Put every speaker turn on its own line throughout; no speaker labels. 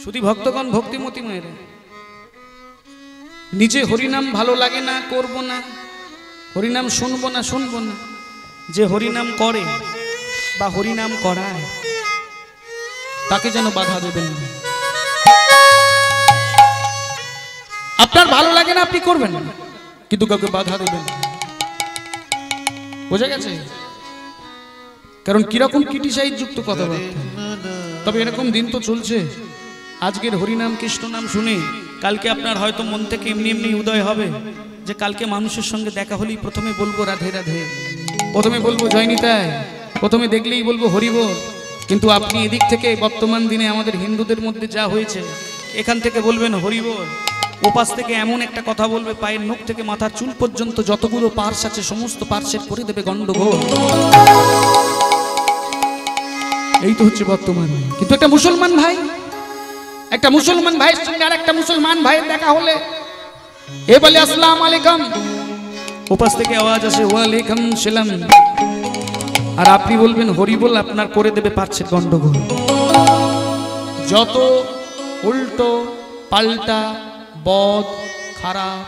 শুধু ভক্তগণ ভক্তিমতী মেয়েরা নিজে হরিনাম ভালো লাগে না, করব না, হরিনাম শুনবো না, শুনবো না, যে হরিনাম করে বা হরিনাম করায় তাকে যেন বাধা দেবেন না। আপনার ভালো লাগে না, আপনি করবেন না, কিন্তু কাউকে বাধা দেবেন না। বোঝা গেছে? কারণ কিরকম ক্রিটিসাইজ যুক্ত কথাবার্তা। তবে এরকম দিন তো চলছে, আজকের হরিনাম কৃষ্ণ নাম শুনে কালকে আপনার হয়তো মন থেকে এমনি এমনি উদয় হবে যে কালকে মানুষের সঙ্গে দেখা হলেই প্রথমে বলবো রাধে রাধে, প্রথমে বলবো জয় নিতাই, প্রথমে দেখলেই বলবো হরি বল। কিন্তু আপনি এদিক থেকে বর্তমান দিনে আমাদের হিন্দুদের মধ্যে যা হয়েছে, এখান থেকে বলবেন হরি বল, ওপাশ থেকে এমন একটা কথা বলবে পায়ের নখ থেকে মাথার চুল পর্যন্ত যতগুলো পার্স আছে সমস্ত পার্সের করে দেবে গন্ডগোল। এই তো হচ্ছে বর্তমান। কিন্তু একটা মুসলমান ভাইয়ের সঙ্গে আর একটা মুসলমান ভাইয়ের দেখা হলে এ বলে আসসালামু আলাইকুম, ওপাশ থেকে আওয়াজ আসে ওয়ালাইকুম সালাম, আর আপনি বলবেন হরি বল, আপনার করে দেবে পার্সের গন্ডগোল। যত উল্টো পাল্টা বদ খারাপ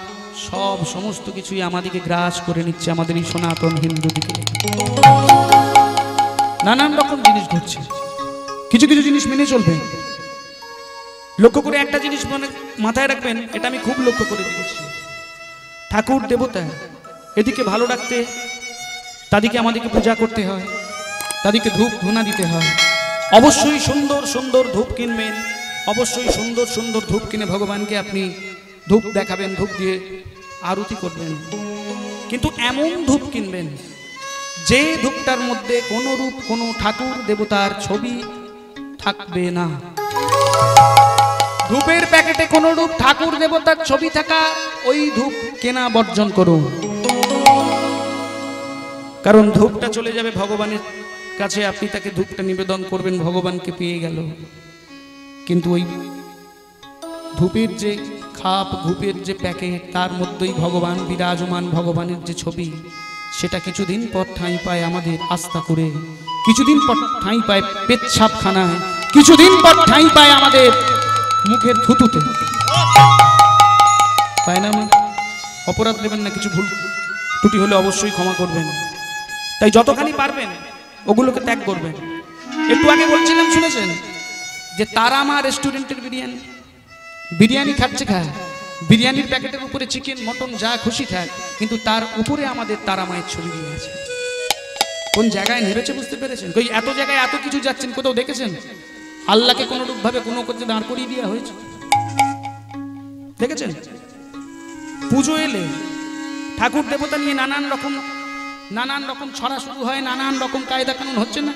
সব সমস্ত কিছুই আমাদেরকে গ্রাস করে নিচ্ছে, আমাদের এই সনাতন হিন্দু দিকে নানান রকম জিনিস ঘটছে। কিছু কিছু জিনিস মেনে চলবে। লক্ষ্য করে একটা জিনিস মাথায় রাখবেন, এটা আমি খুব লক্ষ্য করে দিয়েছি, ঠাকুর দেবতা এদিকে ভালো রাখতে তাদেরকে আমাদেরকে পূজা করতে হয়, তাদেরকে ধূপ ধুনা দিতে হয়। অবশ্যই সুন্দর সুন্দর ধূপ কিনবেন, অবশ্যই সুন্দর সুন্দর ধূপ কিনে ভগবানকে আপনি ধূপ দেখাবেন, ধূপ দিয়ে আরতি করবেন। কিন্তু এমন ধূপ কিনবেন যে ধূপটার মধ্যে কোনো রূপ কোনো ঠাকুর দেবতার ছবি থাকবে না। ধূপের প্যাকেটে কোনো রূপ ঠাকুর দেবতার ছবি থাকা ওই ধূপ কেনা বর্জন করুন। কারণ ধূপটা চলে যাবে ভগবানের কাছে, আপনি তাকে ধূপটা নিবেদন করবেন, ভগবানকে পেয়ে গেল। কিন্তু ওই ধূপের যে খাপ, ধূপের যে প্যাকেট, তার মধ্যেই ভগবান বিরাজমান, ভগবানের যে ছবি, সেটা কিছুদিন পর ঠাঁই পায় আমাদের আস্থা করে, কিছুদিন পর ঠাঁই পায় পেচ্ছাপখানায়, কিছুদিন পর ঠাঁই পায় আমাদের মুখের থুতুতে। তাই না? অপরাধ নেবেন না, কিছু ভুল ত্রুটি হলে অবশ্যই ক্ষমা করবেন। তাই যতখানি পারবেন ওগুলোকে ত্যাগ করবেন। একটু আগে বলছিলাম, শুনেছেন যে তারামা রেস্টুরেন্টের বিরিয়ানি খাচ্ছে, খায় বিরিয়ানির প্যাকেটের উপরে চিকেন মটন যা খুশি থাক, কিন্তু তার উপরে আমাদের তারা মায়ের ছবি দিয়ে আছে। কোন জায়গায় নেমেছে বুঝতে পেরেছেন? ওই এত জায়গায় এত কিছু যাচ্ছেন, কোথাও দেখেছেন আল্লাহকে কোনো রূপভাবে কোনো করতে দাঁড় করিয়ে দেওয়া হয়েছে? দেখেছেন? পুজো এলে ঠাকুর দেবতা নিয়ে নানান রকম ছড়া শুরু হয়, নানান রকম কায়দা কানুন হচ্ছে না?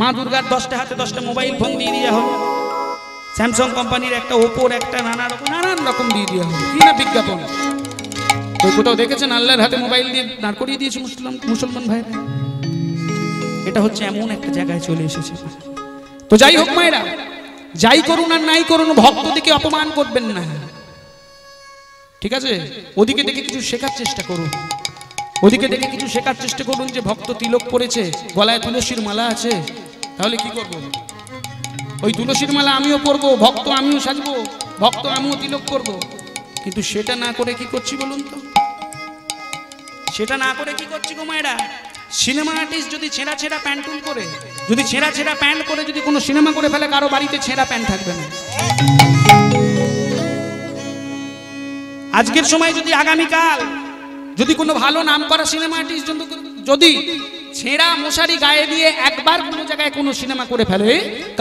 মা দুর্গার 10টা হাতে 10টা মোবাইল ফোন দিয়ে দেওয়া হবে, স্যামসাং কোম্পানির একটা, ওপোর একটা, নানান রকম দিয়ে দেওয়া হবে, কি না বিজ্ঞাপন। তো কোথাও দেখেছেন আল্লাহর হাতে মোবাইল দিয়ে দাঁড় করিয়ে দিয়েছে মুসলমান ভাইরা? এটা হচ্ছে এমন একটা জায়গায় চলে এসেছে। তো যাই হোক মায়েরা, যাই করুন আর নাই করুন, ভক্তদিকে অপমান করবেন না, ঠিক আছে? ওদিকে দেখে কিছু শেখার চেষ্টা করুন, ওদিকে দেখে কিছু শেখার চেষ্টা করুন যে ভক্ত তিলক পড়েছে, গলায় তুলসীর মালা আছে, তাহলে কি করব? ওই তুলসীর মালা আমিও পরবো, ভক্ত আমিও সাজবো, ভক্ত আমিও তিলক করবো। কিন্তু সেটা না করে কি করছি বলুন তো? সেটা না করে কি করছি গো মায়েরা? সিনেমা আর্টিস্ট যদি ছেঁড়া ছেঁড়া প্যান্টুল করে, যদি ছেঁড়া ছেঁড়া প্যান্ট করে যদি কোনো সিনেমা করে ফেলে, কারো বাড়িতে ছেঁড়া প্যান্ট থাকবে না। আজকের সময় যদি আগামীকাল যদি কোনো ভালো নাম করা সিনেমা আর্টিস্ট যদি ছেঁড়া মশারি গায়ে দিয়ে একবার কোনো জায়গায় কোনো সিনেমা করে ফেলে,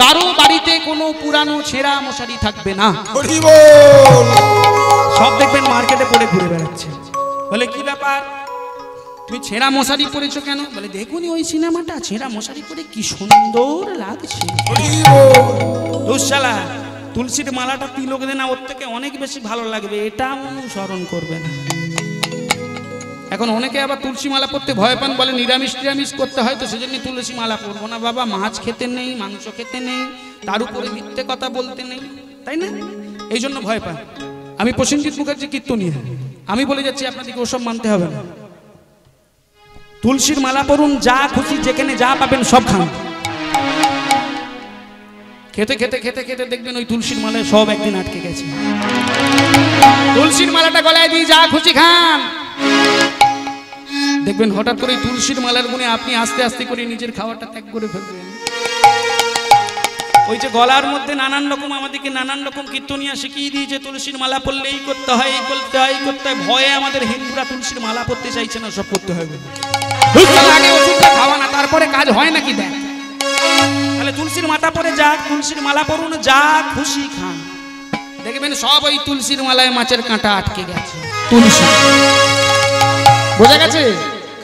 কারো বাড়িতে কোনো পুরানো ছেঁড়া মশারি থাকবে না। সব দেখবেন মার্কেটে পড়ে ঘুরে বেড়াচ্ছে। বলে কি ব্যাপার, তুমি ছেঁড়া মশারি পরেছো কেন? বলে দেখুন ওই সিনেমাটা ছেঁড়া মশারি পরে কি সুন্দর লাগছে। দুঃশালা, তুলসীর মালাটা তিলক দে না, ওর থেকে অনেক বেশি ভালো লাগবে, এটা অনুসরণ করবে না। এখন অনেকে আবার তুলসী মালা পড়তে ভয় পান, বলে নিরামিষ করতে হয়, তো সেজন্য তুলসী মালা পরবো না। বাবা, মাছ খেতে নেই, মাংস খেতে নেই, তার উপরে মিথ্যে কথা বলতে নেই, তাই না? এই জন্য ভয় পান। আমি প্রসেনজিৎ মুখার্জি কীর্তনীয়, আমি বলে যাচ্ছি আপনাদেরকে ওসব মানতে হবে না। তুলসীর মালা পরুন, যা খুশি যেখানে যা পাবেন সব খান। খেতে খেতে খেতে খেতে দেখবেন ওই তুলসীর মালায় সব একদিন আটকে গেছে। তুলসীর মালাটা গলায় দিয়ে যা খুশি খান, দেখবেন হঠাৎ করে তুলসীর মালার গুণে আপনি আস্তে আস্তে করে নিজের খাওয়াটা ত্যাগ করে ফেলবেন। ওই যে গলার মধ্যে নানান রকম আমাদেরকে নানান রকম কীর্তনিয়া শিখিয়ে দিয়েছে, তুলসীর মালা পড়লে এই করতে হয়, এই করতে হয়, এই করতে হয়। ভয়ে আমাদের হিন্দুরা তুলসীর মালা পড়তে চাইছে না, সব করতে হবে। আগে ওষুধটা খাওয়া না, তারপরে কাজ হয় নাকি দেখ। তাহলে তুলসীর মাথা পরে যাক, তুলসীর মালা পড়ুন, যা খুশি খান, দেখবেন সব ওই তুলসীর মালায় মাছের কাঁটা আটকে গেছে। তুলসী বোঝা গেছে?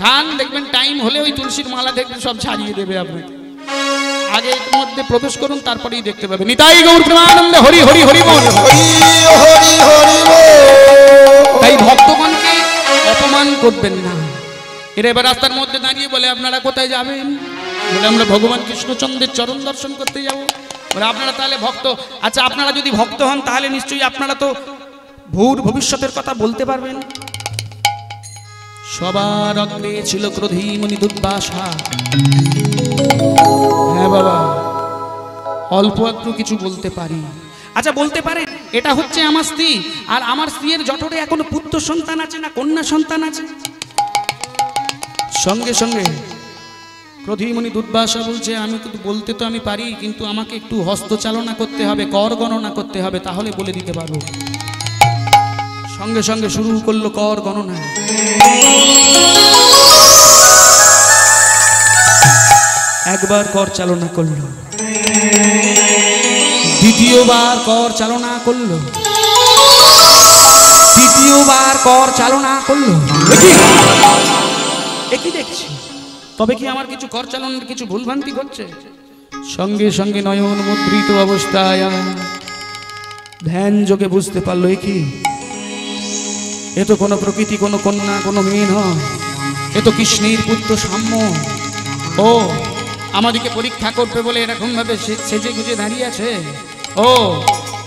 খান, দেখবেন টাইম হলে ওই তুলসীর মালা দেখবেন সব ছাড়িয়ে দেবে আপনাকে। আগে এর মধ্যে প্রবেশ করুন, তারপরেই দেখতে পাবেন। নিতাই গৌর প্রেমানন্দে হরি হরি হরি বল, হরি হরি হরি বল। তাই ভক্তগণকে অপমান করবেন না। এরা এবার রাস্তার মধ্যে দাঁড়িয়ে বলে, আপনারা কোথায় যাবেন? বলে, আমরা ভগবান কৃষ্ণচন্দ্রের চরণ দর্শন করতে যাব। বলে, আপনারা তাহলে ভক্ত? আচ্ছা, আপনারা যদি ভক্ত হন তাহলে নিশ্চয়ই আপনারা তো ভবিষ্যতের কথা বলতে পারবেন। সবার অগ্রে ছিল ক্রোধী মুনি দুর্বাসা। হ্যাঁ বাবা, অল্প একটু কিছু বলতে পারি। আচ্ছা, বলতে পারে এটা হচ্ছে আমার স্ত্রী, আর আমার স্ত্রীর জঠরে এখনো পুত্র সন্তান আছে না কন্যা সন্তান আছে? সঙ্গে সঙ্গে ক্রোধীমণি দুর্বাসা বলছে, আমি কিন্তু বলতে তো আমি পারি, কিন্তু আমাকে একটু হস্তচালনা করতে হবে, কর গণনা করতে হবে, তাহলে বলে দিতে পারবো। সঙ্গে সঙ্গে শুরু করলো কর গণনা। একবার কর চালনা করলো, দ্বিতীয়বার কর চালনা করলো, তৃতীয়বার কর চালনা করলো। একই দেখছি, তবে কি আমার কিছু কর চালনের কিছু ভুলভ্রান্তি ঘটছে? সঙ্গে সঙ্গে নয়ন মুদ্রিত অবস্থায় ধ্যান যোগে বুঝতে পারলো, কি এ তো কোনো প্রকৃতি, কোনো কন্যা, কোনো মেয়ে নয়, এ তো কৃষ্ণের পুত্র সাম্য। ও আমাদেরকে পরীক্ষা করবে বলে এরকম ভাবে সেজে গুজে দাঁড়িয়ে আছে। ও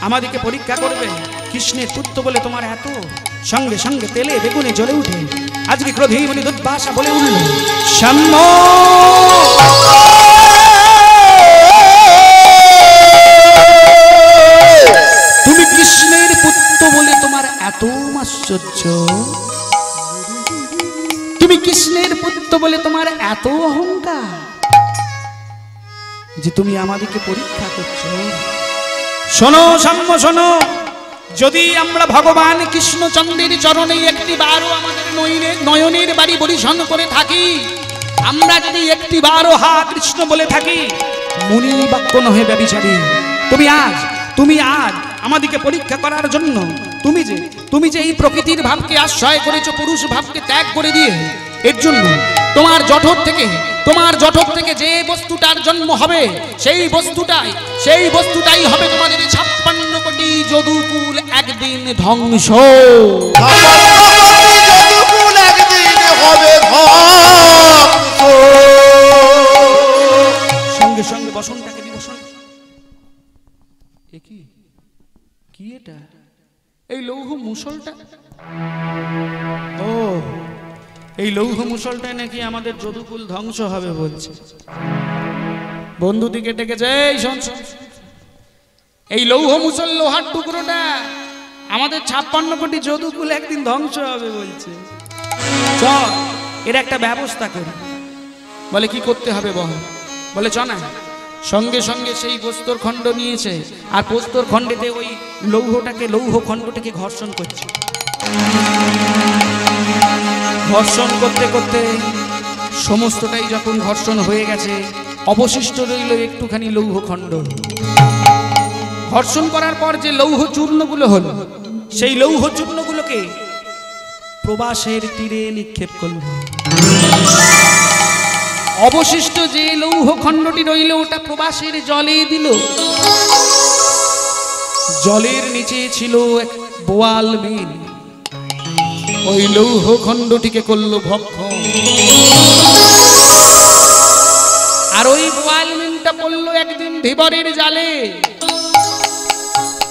আমাদেরকে পরীক্ষা করবে, কৃষ্ণের পুত্র বলে তোমার এত। সঙ্গে সঙ্গে তেলে বেগুনে জ্বলে উঠে আজকে ক্রোধীমণি দুর্বাসা বলে উঠল, সাম্য তুমি কৃষ্ণের পুত্র বলে তোমার এত আশ্চর্য, তুমি কৃষ্ণের পুত্র বলে তোমার এত অহংকার যে তুমি আমাদেরকে পরীক্ষা করছো। শোনো সাম্য, শোনো, যদি আমরা ভগবান কৃষ্ণচন্দ্রের চরণে একটি বারও আমাদের নয়নের বাড়ি পরিশন করে থাকি, আমরা যদি একটি বারও হা কৃষ্ণ বলে থাকি, মুনি বাক্য নহে ব্যভিচারী। তুমি আজ আমাদেরকে পরীক্ষা করার জন্য তুমি যে এই প্রকৃতির ভাবকে আশ্রয় করেছো, পুরুষ ভাবকে ত্যাগ করে দিয়ে, এর জন্য তোমার জঠর থেকে যে বস্তুটার জন্ম হবে, সেই বস্তুটাই হবে তোমাদের 56 কোটি যদুকুল একদিন ধ্বংস। সঙ্গে সঙ্গে বসনটাকে বিবসন, কি এটা? এই লৌহ মুসলটা, ও এই লৌহ মুসলটাই নাকি আমাদের যদুকুল ধ্বংস হবে বলছে। বন্ধু দিকে ডেকেছে, এই শোন, এই লৌহ মুসল, লোহার টুকরোটা আমাদের 56 কোটি যদুকুল একদিন ধ্বংস হবে বলছে। চল এর একটা ব্যবস্থা করি। বলে, কি করতে হবে বল? বলে, চ না। সঙ্গে সঙ্গে সেই প্রস্তর খণ্ড নিয়েছে, আর প্রস্তর খণ্ডেতে ওই লৌহ খণ্ডটাকে ঘর্ষণ করছে। ঘর্ষণ করতে করতে সমস্তটাই যখন ঘর্ষণ হয়ে গেছে, অবশিষ্ট রইল একটুখানি লৌহ খণ্ড। ঘর্ষণ করার পর যে লৌহ চূর্ণগুলো হলো, সেই লৌহ চূর্ণগুলোকে প্রবাসের তীরে নিক্ষেপ করল। অবশিষ্ট যে লৌহ খণ্ডটি রইল, ওটা প্রবাসের জলে দিল। জলের নিচে ছিল এক বোয়াল মিল, ওই লৌহ খণ্ডটিকে করল ভক্ষণ। আর ওই বোয়াল মিলটা পড়ল একদিন ধীবরের জালে।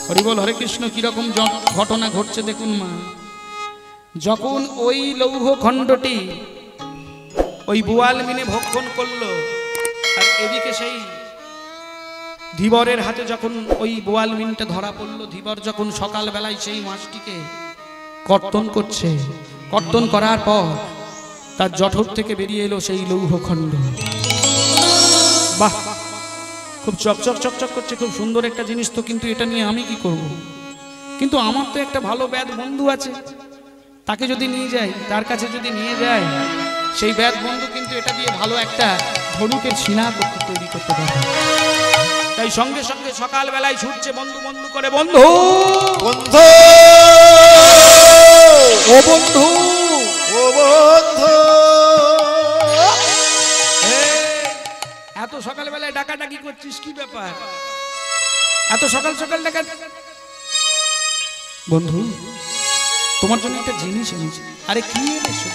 হরি বল, হরে কৃষ্ণ। কিরকম ঘটনা ঘটছে দেখুন মা। যখন ওই লৌহ খণ্ডটি ওই বোয়াল মিলে ভক্ষণ করলো, আর এদিকে সেই ধীবরের হাতে যখন ওই বোয়াল মিনটা ধরা পড়লো, ধীবর যখন সকালবেলায় সেই মাছটিকে কর্তন করছে, কর্তন করার পর তার জঠর থেকে বেরিয়ে এলো সেই লৌহখণ্ড। বাহ, খুব চকচক চকচক করছে, খুব সুন্দর একটা জিনিস তো, কিন্তু এটা নিয়ে আমি কি করব? কিন্তু আমার তো একটা ভালো ব্যাদ বন্ধু আছে, তাকে যদি নিয়ে যাই, তার কাছে যদি নিয়ে যাই, সেই ব্যাদ বন্ধু কিন্তু এটা দিয়ে ভালো একটা ধনুকের ছিনা তৈরি করতে পারে। তাই সঙ্গে সঙ্গে সকালবেলায় ছুটছে বন্ধু বন্ধু করে, বন্ধু
বন্ধু
ও বন্ধু
ও বন্ধু,
এত সকালবেলায় ডাকাডাকি করছিস, কি ব্যাপার? এত সকাল সকাল ডাকা? বন্ধু, তোমার জন্য একটা জিনিস এনেছি। আরে কি এনেছো?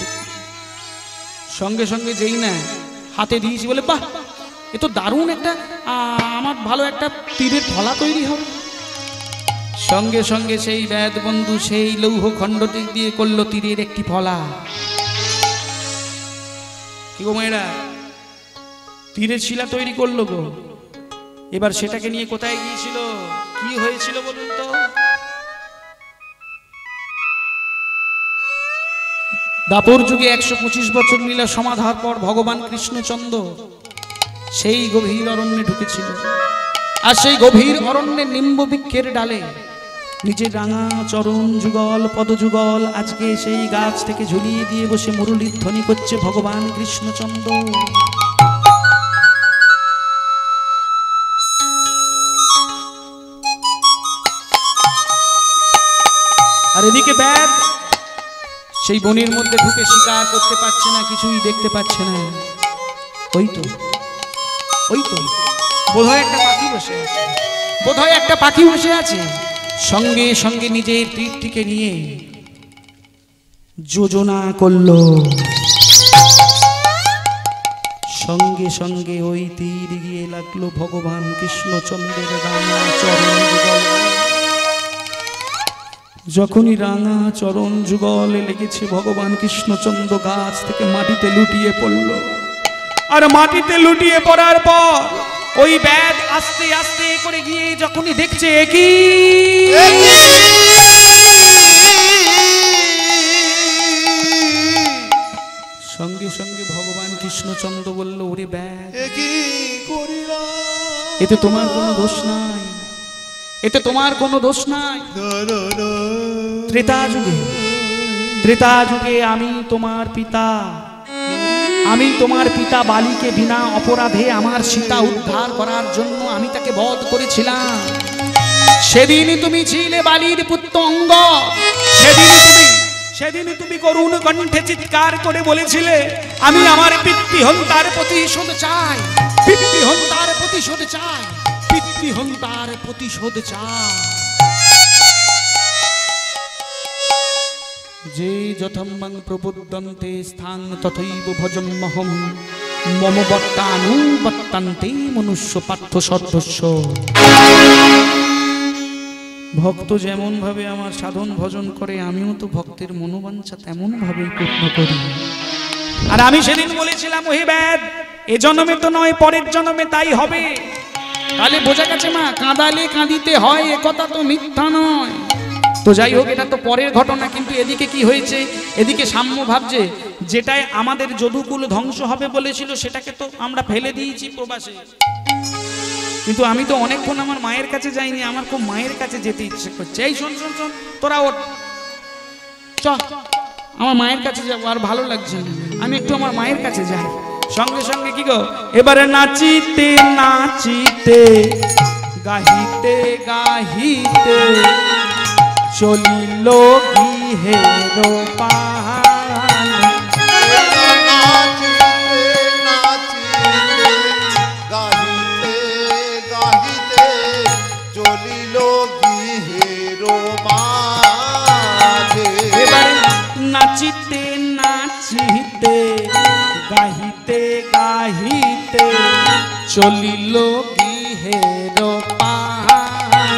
সঙ্গে সঙ্গে যেই না হাতে দিয়েছি বলে, বাহ, এ তো দারুণ একটা, আমার ভালো একটা তীরের ফলা তৈরি হবে। সঙ্গে সঙ্গে সেই ব্যাদ বন্ধু সেই লৌহ খণ্ডটি দিয়ে করলো তীরের একটি ফলা। কি গো মেয়েরা, তীরের শিলা তৈরি করলো গো। এবার সেটাকে নিয়ে কোথায় গিয়েছিল, কি হয়েছিল বলুন তো? দাপর যুগে 125 বছর লীলা সমাধার পর ভগবান কৃষ্ণচন্দ্র সেই গভীর অরণ্যে ঢুকেছিল। আর সেই গভীর অরণ্যে নিম্ব বৃক্ষের ডালে নিজের রাঙা চরণ যুগল পদযুগল আজকে সেই গাছ থেকে ঝুলিয়ে দিয়ে বসে মুরলীর ধ্বনি করছে ভগবান কৃষ্ণচন্দ্র। আর এদিকে ব্যাদ সেই বনের মধ্যে ঢুকে শিকার করতে পারছে না, কিছুই দেখতে পাচ্ছে না। ওই তো বোধহয় একটা পাখি বসে আছে, বোধহয় একটা পাখি বসে আছে। সঙ্গে সঙ্গে নিজের তীরটিকে নিয়ে যোজনা করল। সঙ্গে সঙ্গে ওই তীর গিয়ে লাগলো ভগবান কৃষ্ণচন্দ্রের রাঙা চরণ যুগল। যখনই রাঙা চরণ যুগলে লেগেছে, ভগবান কৃষ্ণচন্দ্র গাছ থেকে মাটিতে লুটিয়ে পড়ল। আর মাটিতে লুটিয়ে পড়ার পর ওই ব্যাদ আস্তে আস্তে করে গিয়ে যখনই দেখছে কি সঙ্গে সঙ্গে ভগবান কৃষ্ণচন্দ্র বলল, ওরে ব্যাদ, এতে তোমার কোনো দোষ নাই, এতে তোমার কোনো দোষ নাই। ত্রেতা যুগে আমি তোমার পিতা বালিকে বিনা অপরাধে আমার সীতা উদ্ধার করার জন্য আমি তাকে বধ করেছিলাম। সেদিন তুমি ছিলে বালির পুত্র অঙ্গ। সেদিন তুমি করুণ কণ্ঠে চিৎকার করে বলেছিলে, আমি আমার পিতৃহন্তার প্রতিশোধ চাই, পিতৃহন্তার প্রতিশোধ চাই, পিতৃহন্তার প্রতিশোধ চাই। যে যথম্বং প্রবুদ্ধন্তে স্থান তথৈব ভজন্মহম মম বত্তানুবত্তান্তে মনুষ্য পার্থ সর্বস্ব। ভক্ত যেমন ভাবে আমার সাধন ভজন করে, আমিও তো ভক্তের মনোবাঞ্ছা তেমন ভাবেই পূর্ণ করি। আর আমি সেদিন বলেছিলাম, ওহে ব্যাদ, এ জন্মে তো নয়, পরের জন্মে তাই হবে। তাহলে বোঝা গেছে মা, কাঁদালে কাঁদিতে হয়, এ কথা তো মিথ্যা নয়। তো যাই হোক, এটা তো পরের ঘটনা। কিন্তু এদিকে কি হয়েছে, এদিকে সাম্য ভাবছে, যেটাই আমাদের যদুকুল ধ্বংস হবে বলেছিল সেটাকে তো আমরা ফেলে দিয়েছি প্রবাসে। কিন্তু আমি তো অনেকক্ষণ আমার মায়ের কাছে যাইনি, আমার খুব মায়ের কাছে যেতে ইচ্ছে করছে। এই শোন শোন শোন, তোরা ওঠ, চ আমার মায়ের কাছে যাবো, আর ভালো লাগছে না, আমি একটু আমার মায়ের কাছে যাই। সঙ্গে সঙ্গে কি গো, এবারে নাচিতে নাচিতে গাহিতে গাহিতে চলিল গৃহের পান।
গাহিতে গাহিতে চলিল গৃহের মাঝে।
এবারে নাচিতে নাচিতে গাহিতে গাহিতে চলিল গৃহের পান।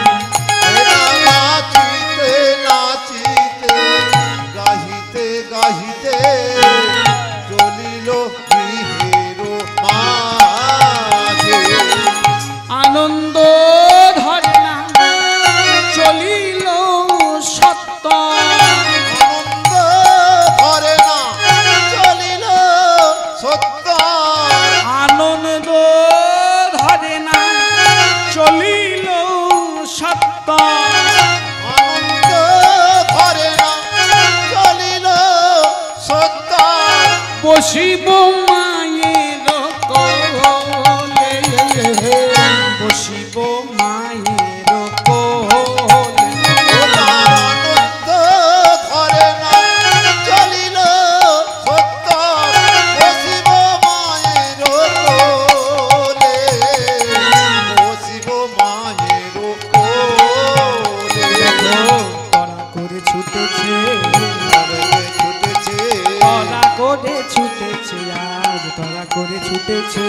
নাচিতে নাচিতে গাহিতে গাহিতে চলিল গৃহের মাঝে।
আনন্দ চলিল সত্য
আনন্দ ঘরে না চলিল সত্য
বসিব মায়ের কোলে বসিব মায়ের কোলে
আনন্দ ঘরে না চলিল সত্য বসিব মায়ের কোলে বসিব মায়ের কোলে
তরা করে ছুটেছে
ছুটেছে
তরা করে ছুটেছে আজ তরা করে ছুটেছে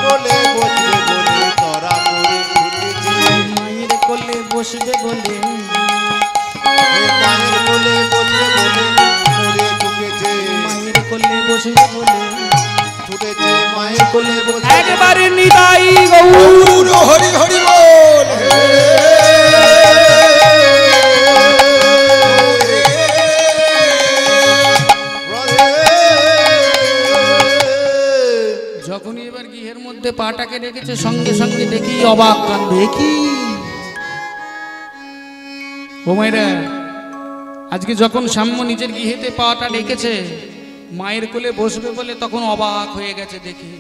বলে বসবে বলে তরা করে ছুটেছে
মায়ের কোলে বসবে বলে
মায়ের কোলে বসবে বলে মরে ঢুকেছে
মায়ের কোলে বসবে বলে
ছুটেছে মায়ের কোলে বসবে
একবারে নিতাই গৌর
হরি হরি বল
যখনই এবার গৃহের মধ্যে পাটাকে রেখেছে সঙ্গে সঙ্গে দেখি অবাক কান দেখি ও মায়েরা আজকে যখন সাম্য নিজের গৃহেতে পাটা রেখেছে মায়ের কোলে বসবে বলে তখন অবাক হয়ে গেছে দেখে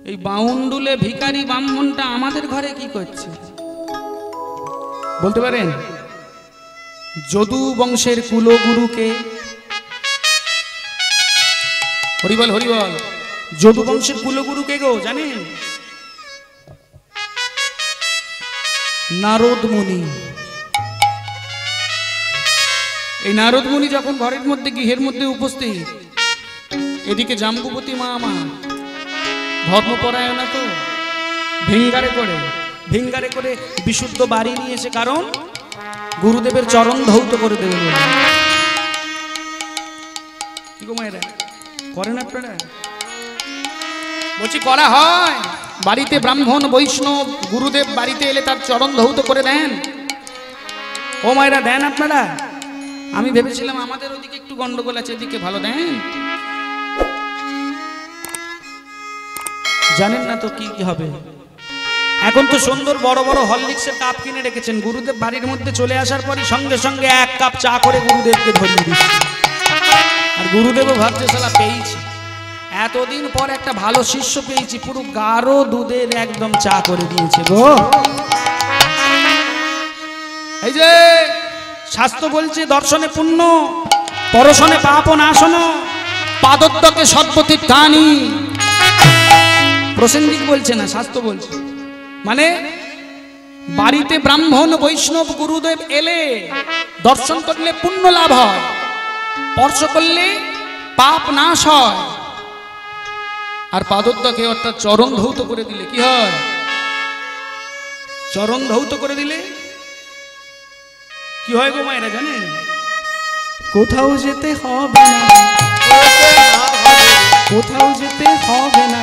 এই বাউন্ডুলে ভিখারি ব্রাহ্মণটা আমাদের ঘরে কি করছে বলতে পারেন যদু বংশের কুলগুরুকে হরিবল হরিবল যদু বংশের কুলগুরু কে গো জানেন নারদ মুনি এই নারদ মুনি যখন ঘরের মধ্যে গৃহের মধ্যে উপস্থিত এদিকে জাম্বুবতী মা আমার ধর্মপরায়ণা তো ভিঙ্গারে করে বিশুদ্ধ বাড়ি নিয়ে এসে কারণ গুরুদেবের চরণ ধৌত করে দেবে বলে কি গো মায়েরা করেন আপনারা বলছি করা হয় বাড়িতে ব্রাহ্মণ বৈষ্ণব গুরুদেব বাড়িতে এলে তার চরণ ধৌত করে দেন ও মায়েরা দেন আপনারা আমি ভেবেছিলাম আমাদের ওদিকে একটু গন্ডগোল আছে এদিকে ভালো দেন জানেন না তো কি কি হবে এখন তো সুন্দর বড় বড় হরলিক্সের কাপ কিনে রেখেছেন গুরুদেব বাড়ির মধ্যে চলে আসার পরই সঙ্গে সঙ্গে এক কাপ চা করে গুরুদেবকে ধরিয়ে দিচ্ছে আর গুরুদেবও ভাবছে শালা পেয়েছি এতদিন পর একটা ভালো শিষ্য পেয়েছি পুরো গাঢ় দুধের একদম চা করে দিয়েছে গো এই যে শাস্ত্র বলছে দর্শনে পুণ্য পরশনে পাপ নাশন পাদত্বকে সৎপথে টানি প্রসেনজিৎ বলছে না শাস্ত্র বলছে মানে বাড়িতে ব্রাহ্মণ বৈষ্ণব গুরুদেব এলে দর্শন করলে পুণ্য লাভ হয় স্পর্শ করলে পাপ নাশ হয় আর পাদত্বকে অর্থাৎ চরণ ধৌত করে দিলে কি হয় চরণ ধৌত করে দিলে কি হয় গো মায়েরা জানেন কোথাও যেতে হবে না কোথাও যেতে হবে না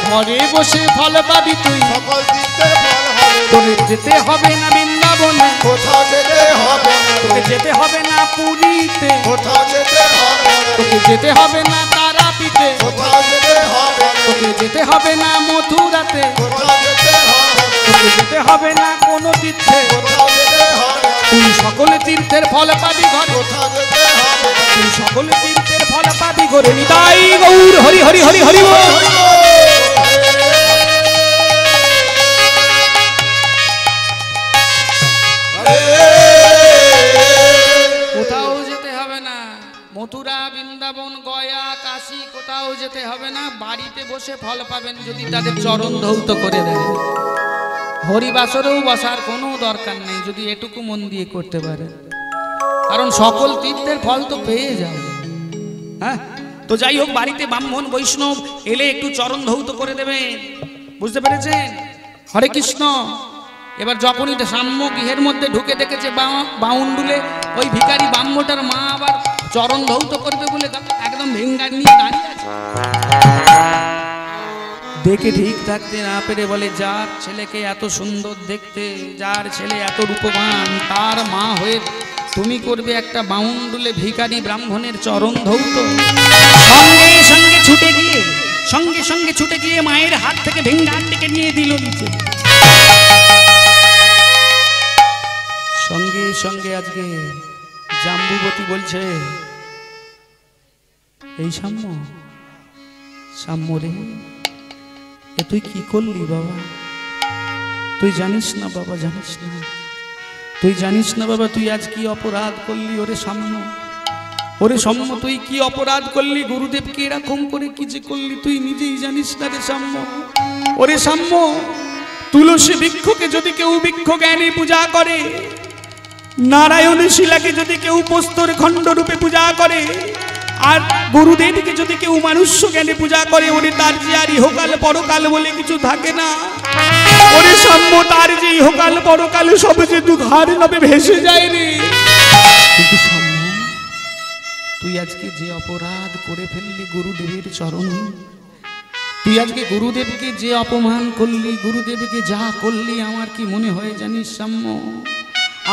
ঘরে বসে ফল পাবি তুই
সকল চিত্তের ফল হবে
তোকে যেতে হবে না বৃন্দাবনে
কোথাও যেতে হবে
তোকে যেতে হবে না পুরীতে
কোথাও যেতে হবে
তোকে যেতে হবে না তারাপীঠে
কোথাও যেতে হবে
তোকে যেতে হবে না মথুরাতে
কোথাও যেতে হবে
তোকে যেতে হবে না কোনো তীর্থে
কোথাও যেতে হবে
তুই সকলে তীর্থের ফল পাবি ঘরে
কোথাও যেতে হবে
তুই সকলে তীর্থের ফল পাবি ঘরে নিতাই গৌর হরি হরি হরি হরি বল। কোথাও যেতে হবে না মথুরা বৃন্দাবন গয়া কাশী কোথাও যেতে হবে না বাড়িতে বসে ফল পাবেন যদি তাদের চরণ ধৌত করে দেন হরিবাসরেও বসার কোনো দরকার নেই যদি এটুকু মন দিয়ে করতে পারে কারণ সকল তীর্থের ফল তো পেয়ে যাবে হ্যাঁ তো যাই হোক বাড়িতে ব্রাহ্মণ বৈষ্ণব এলে একটু চরণ ধৌত করে দেবে বুঝতে পেরেছেন হরে কৃষ্ণ এবার যখনই সাম্য গৃহের মধ্যে ঢুকে দেখেছে বাউন্ডুলে ওই ভিখারি ব্রাহ্মটার মা আবার চরণ ধৌত করবে বলে একদম ভেঙ্গার নিয়ে দাঁড়িয়ে আছে দেখে ঠিক থাকতে না পেরে বলে যার ছেলেকে এত সুন্দর দেখতে যার ছেলে এত রূপবান তার মা হয়ে তুমি করবে একটা বাউন্ডুলে ভিখারি ব্রাহ্মণের চরণ ধৌত সঙ্গে সঙ্গে ছুটে গিয়ে সঙ্গে সঙ্গে ছুটে গিয়ে মায়ের হাত থেকে ভেঙ্গাটিকে নিয়ে দিল নিচে। সঙ্গে সঙ্গে আজকে জাম্বুবতী বলছে, এই সাম্য, সাম্য রে, এ তুই কি করলি বাবা? তুই জানিস না বাবা, জানিস না, তুই জানিস না বাবা, তুই আজ কি অপরাধ করলি? ওরে সাম্য, ওরে সাম্য, তুই কি অপরাধ করলি? গুরুদেবকে এরকম করে কি যে করলি তুই নিজেই জানিস না রে সাম্য। ওরে সাম্য, তুলসী বৃক্ষকে যদি কেউ বৃক্ষ জ্ঞানে পূজা করে, নারায়ণী শিলাকে যদি কেউ প্রস্তর খণ্ড রূপে পূজা করে, আর গুরুদেবকে যদি কেউ মানুষ্য জ্ঞানে পূজা করে, ওরে তার যে আর ইহকাল পরকাল বলে কিছু থাকে না। ওরে সাম্য, তার যে ইহকাল পরকাল সব যে দুঘার নবে ভেসে যায় রে। কিন্তু সাম্য, তুই আজকে যে অপরাধ করে ফেললি গুরুদেবের চরণে, তুই আজকে গুরুদেবকে যে অপমান করলি, গুরুদেবকে যা করলি, আমার কি মনে হয় জানিস সাম্য?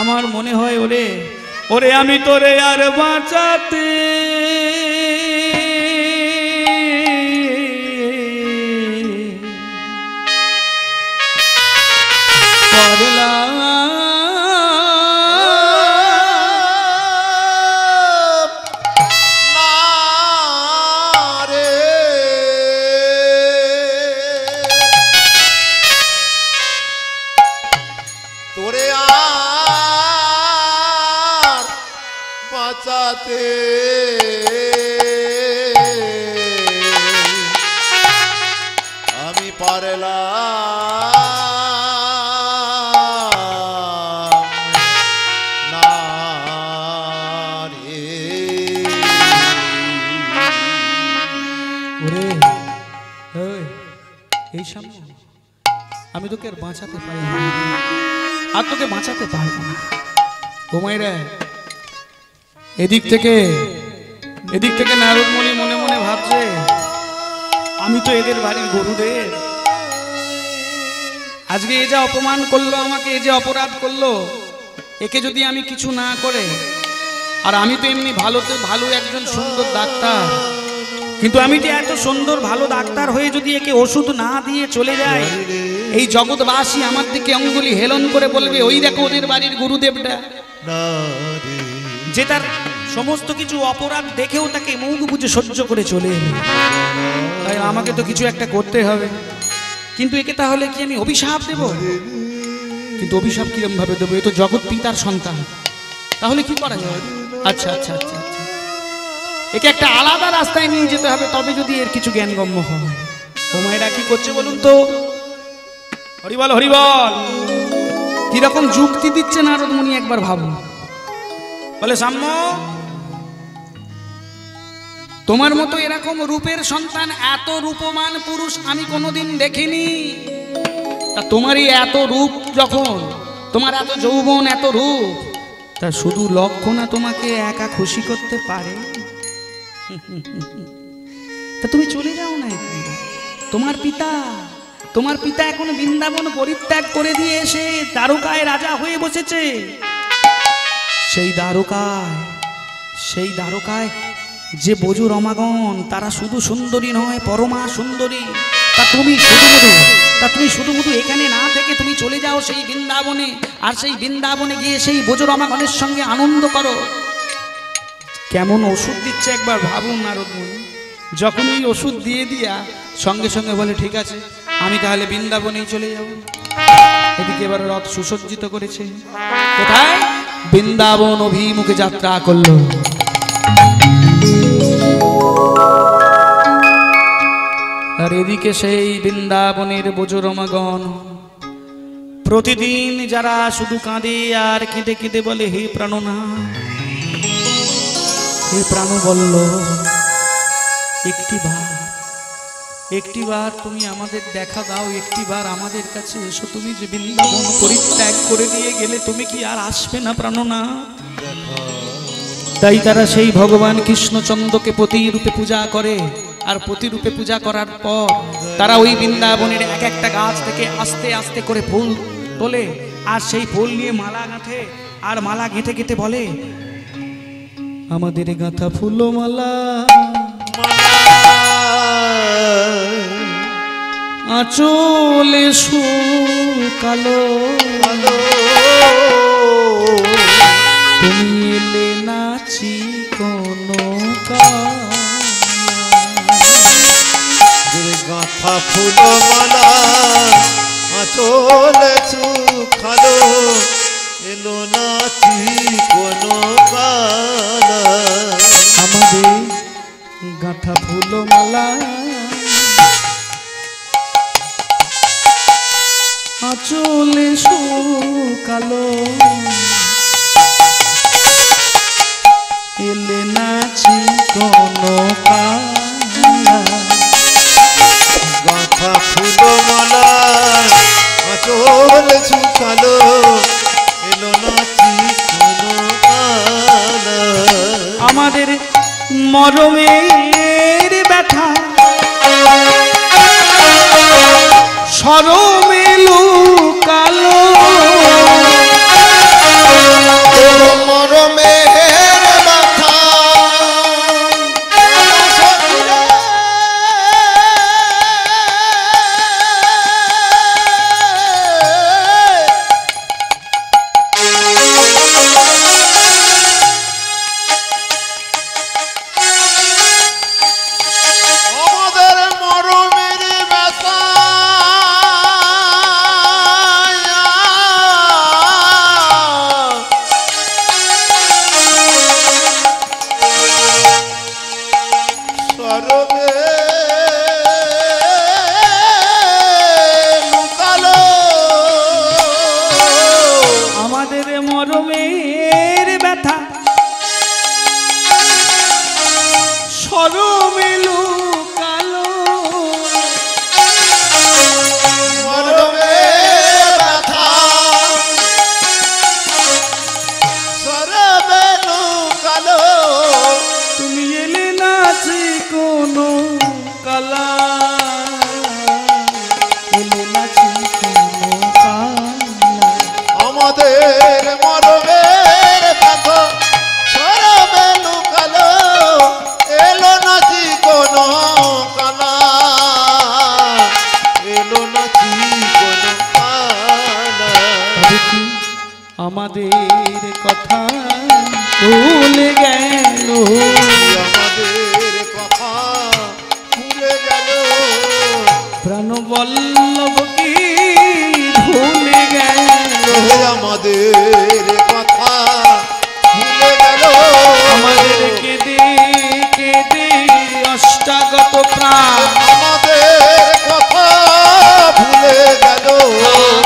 আমার মনে হয় ওরে, ওরে আমি তোরে আর বাঁচাতে পারলাম
না রে। তোরে আর বাঁচাতে আমি পারলাম না রে।
ওরে এই সামনে আমি তোকে আর বাঁচাতে পারি না, আর তোকে বাঁচাতে পারবো না। ঘুমাইরা এদিক থেকে নারদমণি মনে মনে ভাবছে, আমি তো এদের বাড়ির গুরুদেব, আজকে এ যা অপমান করলো আমাকে, এ যে অপরাধ করলো, একে যদি আমি কিছু না করে, আর আমি তো এমনি ভালো একজন সুন্দর ডাক্তার, কিন্তু আমি যে এত সুন্দর ভালো ডাক্তার হয়ে যদি একে ওষুধ না দিয়ে চলে যায়, এই জগৎবাসী আমার দিকে অঙ্গুলি হেলন করে বলবে, ওই দেখো ওদের বাড়ির গুরুদেবটা, যে তার সমস্ত কিছু অপরাধ দেখেও তাকে মুখ বুঝে সহ্য করে চলে এলো। তাই আমাকে তো কিছু একটা করতে হবে। কিন্তু একে তাহলে কি আমি অভিশাপ দেব? কিন্তু অভিশাপ কিরম ভাবে দেবো? এ তো জগৎ পিতার সন্তান, তাহলে কি করা যায়? আচ্ছা আচ্ছা আচ্ছা আচ্ছা, একে একটা আলাদা রাস্তায় নিয়ে যেতে হবে, তবে যদি এর কিছু জ্ঞানগম্য হয়। ও মায়েরা কি করছে বলুন তো? হরিবল হরিবল, কিরকম যুক্তি দিচ্ছে নারদমণি একবার ভাবুন। বলে, সাম্য, তোমার মতো এরকম রূপের সন্তান, এত রূপমান পুরুষ আমি কোনোদিন দেখিনি। তা তোমারই এত রূপ যখন, তোমার এত যৌবন, এত রূপ, তা শুধু লক্ষণা তোমাকে একা খুশি করতে পারে? তা তুমি চলে যাও না এখানে। তোমার পিতা এখন বৃন্দাবন পরিত্যাগ করে দিয়ে এসে দ্বারকায় রাজা হয়ে বসেছে। সেই দ্বারকায় যে বজু রমাগণ, তারা শুধু সুন্দরী নয়, পরমা সুন্দরী। তা তুমি শুধু এখানে না থেকে তুমি চলে যাও সেই বৃন্দাবনে, আর সেই বৃন্দাবনে গিয়ে সেই বজু রমাগণের সঙ্গে আনন্দ করো। কেমন ওষুধ দিচ্ছে একবার ভাবুন নারদমণি। যখন ওই ওষুধ দিয়ে দিয়া সঙ্গে সঙ্গে বলে, ঠিক আছে আমি তাহলে বৃন্দাবনেই চলে যাব। এদিকে এবার রথ সুসজ্জিত করেছে, কোথায়? বৃন্দাবন অভিমুখে যাত্রা করলো। আর এদিকে সেই বৃন্দাবনের বজরমাগণ প্রতিদিন যারা শুধু কাঁদে আর কেঁদে কেঁদে বলে, হে প্রাণনাথ, হে প্রাণ বলল, একটিবার তুমি আমাদের দেখা দাও, একটিবার আমাদের কাছে এসো। তুমি যে বৃন্দাবন পরিত্যাগ করে দিয়ে গেলে, তুমি কি আর আসবে না প্রাণনাথ? তাই তারা সেই ভগবান কৃষ্ণচন্দ্রকে প্রতিরূপে পূজা করে, আর প্রতিরূপে পূজা করার পর তারা ওই বৃন্দাবনের এক একটা গাছ থেকে আস্তে আস্তে করে ফুল তোলে, আর সেই ফুল নিয়ে মালা গাঁথে, আর মালা গেঁথে গেঁথে বলে, আমাদের গাঁথা ফুল মালা আঁচলে শুকালো
কালো
তুমি এলে নাচি কোনো
গাঁথা ফুল মালা আঁচল শুকালো এলো নাচি কোনো কালা
আমাদের গাঁথা ফুল মালা আঁচলে শুকালো এলে নাচি কোনো কালা
গাঁথা ফুল মালা আঁচল শুকালো এলো নাচি কোনো কালা
আমাদের মরমের ব্যথা সরমে লুকালো
মরমের ব্যথা আমাদের মরমের ব্যথা সরবে লুকালো
আমাদের মরমের ব্যথা সরমে লুকালো
মরমের ব্যথা সরবে লুকালো
তুমি এলে নাচি কোনো কালা এলে নাচি কোনো কালা
আমাদের মরমের ব্যথা সরবে লুকালো এলো নাচি কোনো কালা এলো নাচি কোনো কালা
তবে কি আমাদের কথা ভুলে গেল
আমাদের কথা ভুলে গেল
প্রাণবল্লভ কি ভুলে গেল
আমাদের কথা ভুলে গেল
আমাদের কেঁদে কেঁদে অষ্টাগত প্রাণ
আমাদের কথা ভুলে গেল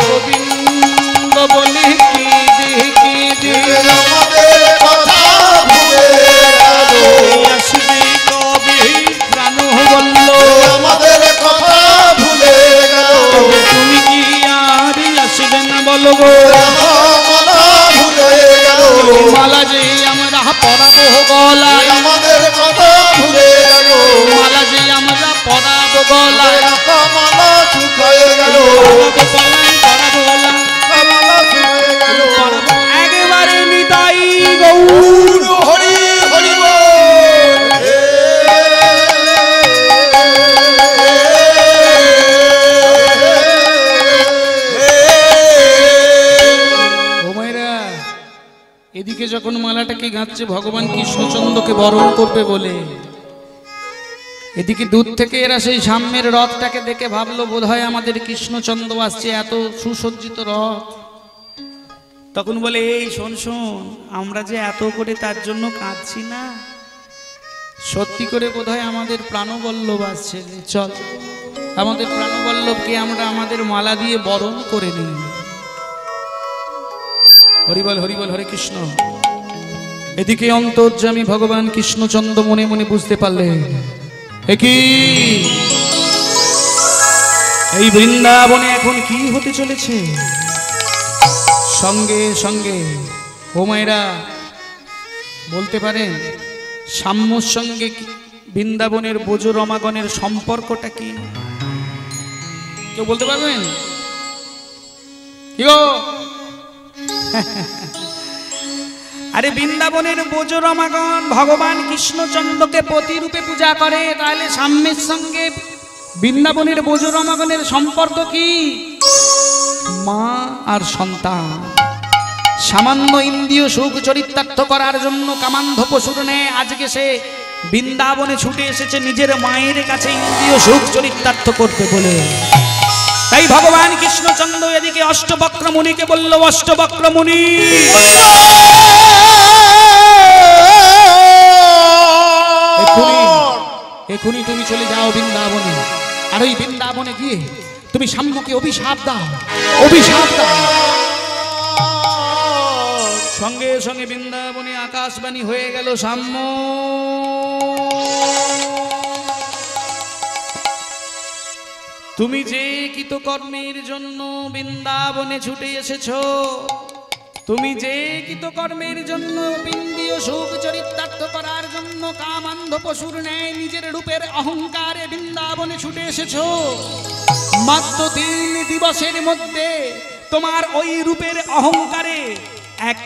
গোবিন্দ বলে কেঁদে কেঁদে
আমাদের কথা ভুলে গেল
আসবে কবে প্রাণ বলল
আমাদের কথা ভুলে গেল
তুমি কি আর আসবে না বলো গো
মালা ভুলে গেল
মালা যে আমরা পরাবো গলায়
আমাদের কথা ভুলে গেল
মালা যে আমরা পরাবো গলায়
মালা শুকায়ে গেল
পরাবো গলায়
মালা শুকায়ে গেল
পরাবো একেবারে নিতাই গৌর
হরি হরি
ও মায়েরা এদিকে যখন মালাটাকে গাঁথছে ভগবান কৃষ্ণচন্দ্রকে বরণ করবে বলে, এদিকে দূর থেকে এরা সেই সাম্যের রথটাকে দেখে ভাবলো বোধহয় আমাদের কৃষ্ণচন্দ্র আসছে, এত সুসজ্জিত রথ। তখন বলে এই শোন শোন, আমরা যে এত করে তার জন্য কাঁদছি না, সত্যি করে বোধহয় আমাদের প্রাণবল্লভ আসছে, চল আমাদের প্রাণবল্লভকে আমরা আমাদের মালা দিয়ে বরণ করে নিই। হরিবল হরিবল হরে কৃষ্ণ। এদিকে অন্তর্যামী ভগবান কৃষ্ণচন্দ্র মনে মনে বুঝতে পারলেন একই এই বৃন্দাবনে এখন কি হতে চলেছে। সঙ্গে সঙ্গে ও মায়েরা বলতে পারেন সাম্যর সঙ্গে বৃন্দাবনের বোজ রমাগণের সম্পর্কটা কি? কেউ বলতে পারবেন? কি গো আরে বৃন্দাবনের ব্রজ রমাগণ ভগবান কৃষ্ণচন্দ্রকে প্রতিরূপে পূজা করে, তাহলে সাম্যের সঙ্গে বৃন্দাবনের ব্রজ রমাগণের সম্পর্ক কি? মা আর সন্তান। সামান্য ইন্দ্রিয় সুখ চরিতার্থ করার জন্য কামান্ধ পশুর ন্যায় আজকে সে বৃন্দাবনে ছুটে এসেছে নিজের মায়ের কাছে ইন্দ্রিয় সুখ চরিতার্থ করতে বলে। তাই ভগবান কৃষ্ণচন্দ্র এদিকে অষ্টবক্র মুনিকে বলল, অষ্টবক্র মুনি এখনই তুমি চলে যাও বৃন্দাবনে, আর ওই বৃন্দাবনে গিয়ে তুমি সাম্যকে অভিশাপ দাও, অভিশাপ দাও। সঙ্গে সঙ্গে বৃন্দাবনে আকাশবাণী হয়ে গেল, সাম্য তুমি যে কৃতকর্মের জন্য বৃন্দাবনে ছুটে এসেছ, তুমি যে কৃতকর্মের জন্য ইন্দ্রিয় সুখ চরিতার্থ করার জন্য কামান্ধ পশুর ন্যায় নিজের রূপের অহংকারে বৃন্দাবনে ছুটে এসেছ, মাত্র 3 দিবসের মধ্যে তোমার ওই রূপের অহংকারে এক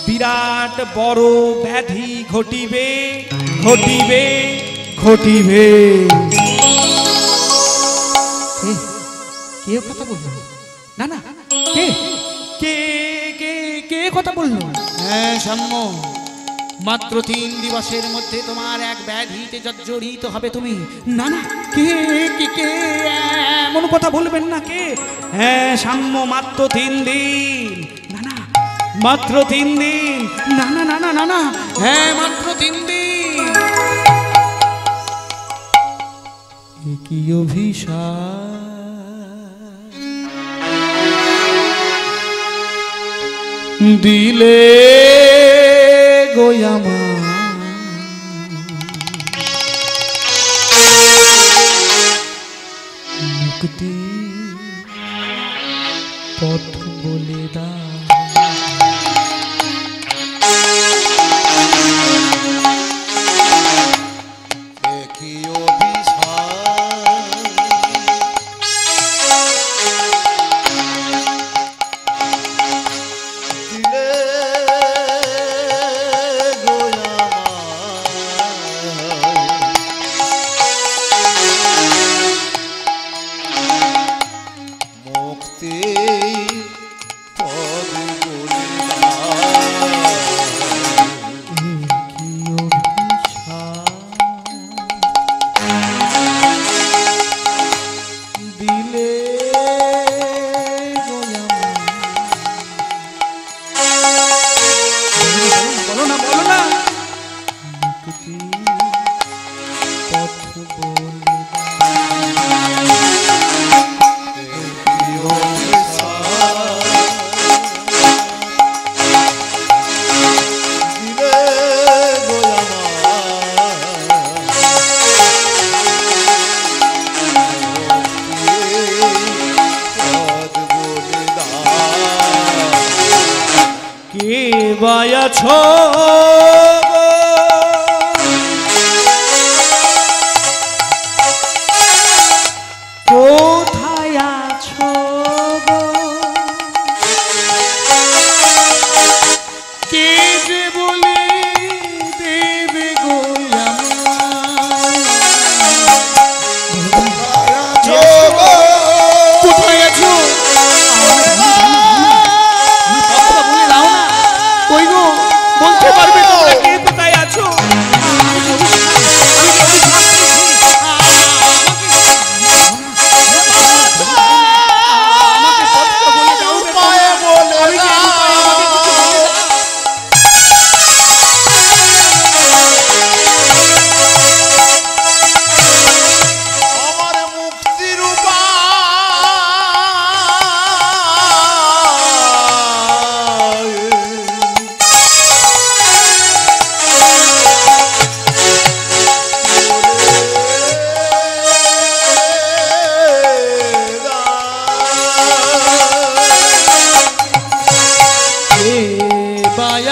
বিরাট বড় ব্যাধি ঘটিবে, ঘটিবে, ঘটিবে। কে কথা বললো? না না, কে কে কে কে কথা বললো? হ্যাঁ সাম্য, মাত্র 3 দিবসের মধ্যে তোমার এক ব্যাধিতে জর্জরিত হবে তুমি। না না, কে কে কে এমন কথা বলবেন না, কে? হ্যাঁ সাম্য, মাত্র 3 দিন। না না, মাত্র 3 দিন। না না না না না না, হ্যাঁ মাত্র 3 দিন। কি অভিশাপ দিলে গোয়ামা, মুক্তি পথ বলে দা। কোথায় আছো গো, কে যে বলে দেবে গো কোথায় আছো? বলে দাও না, কই গো বলতে পারবে তোমরা কে কোথায় আছো?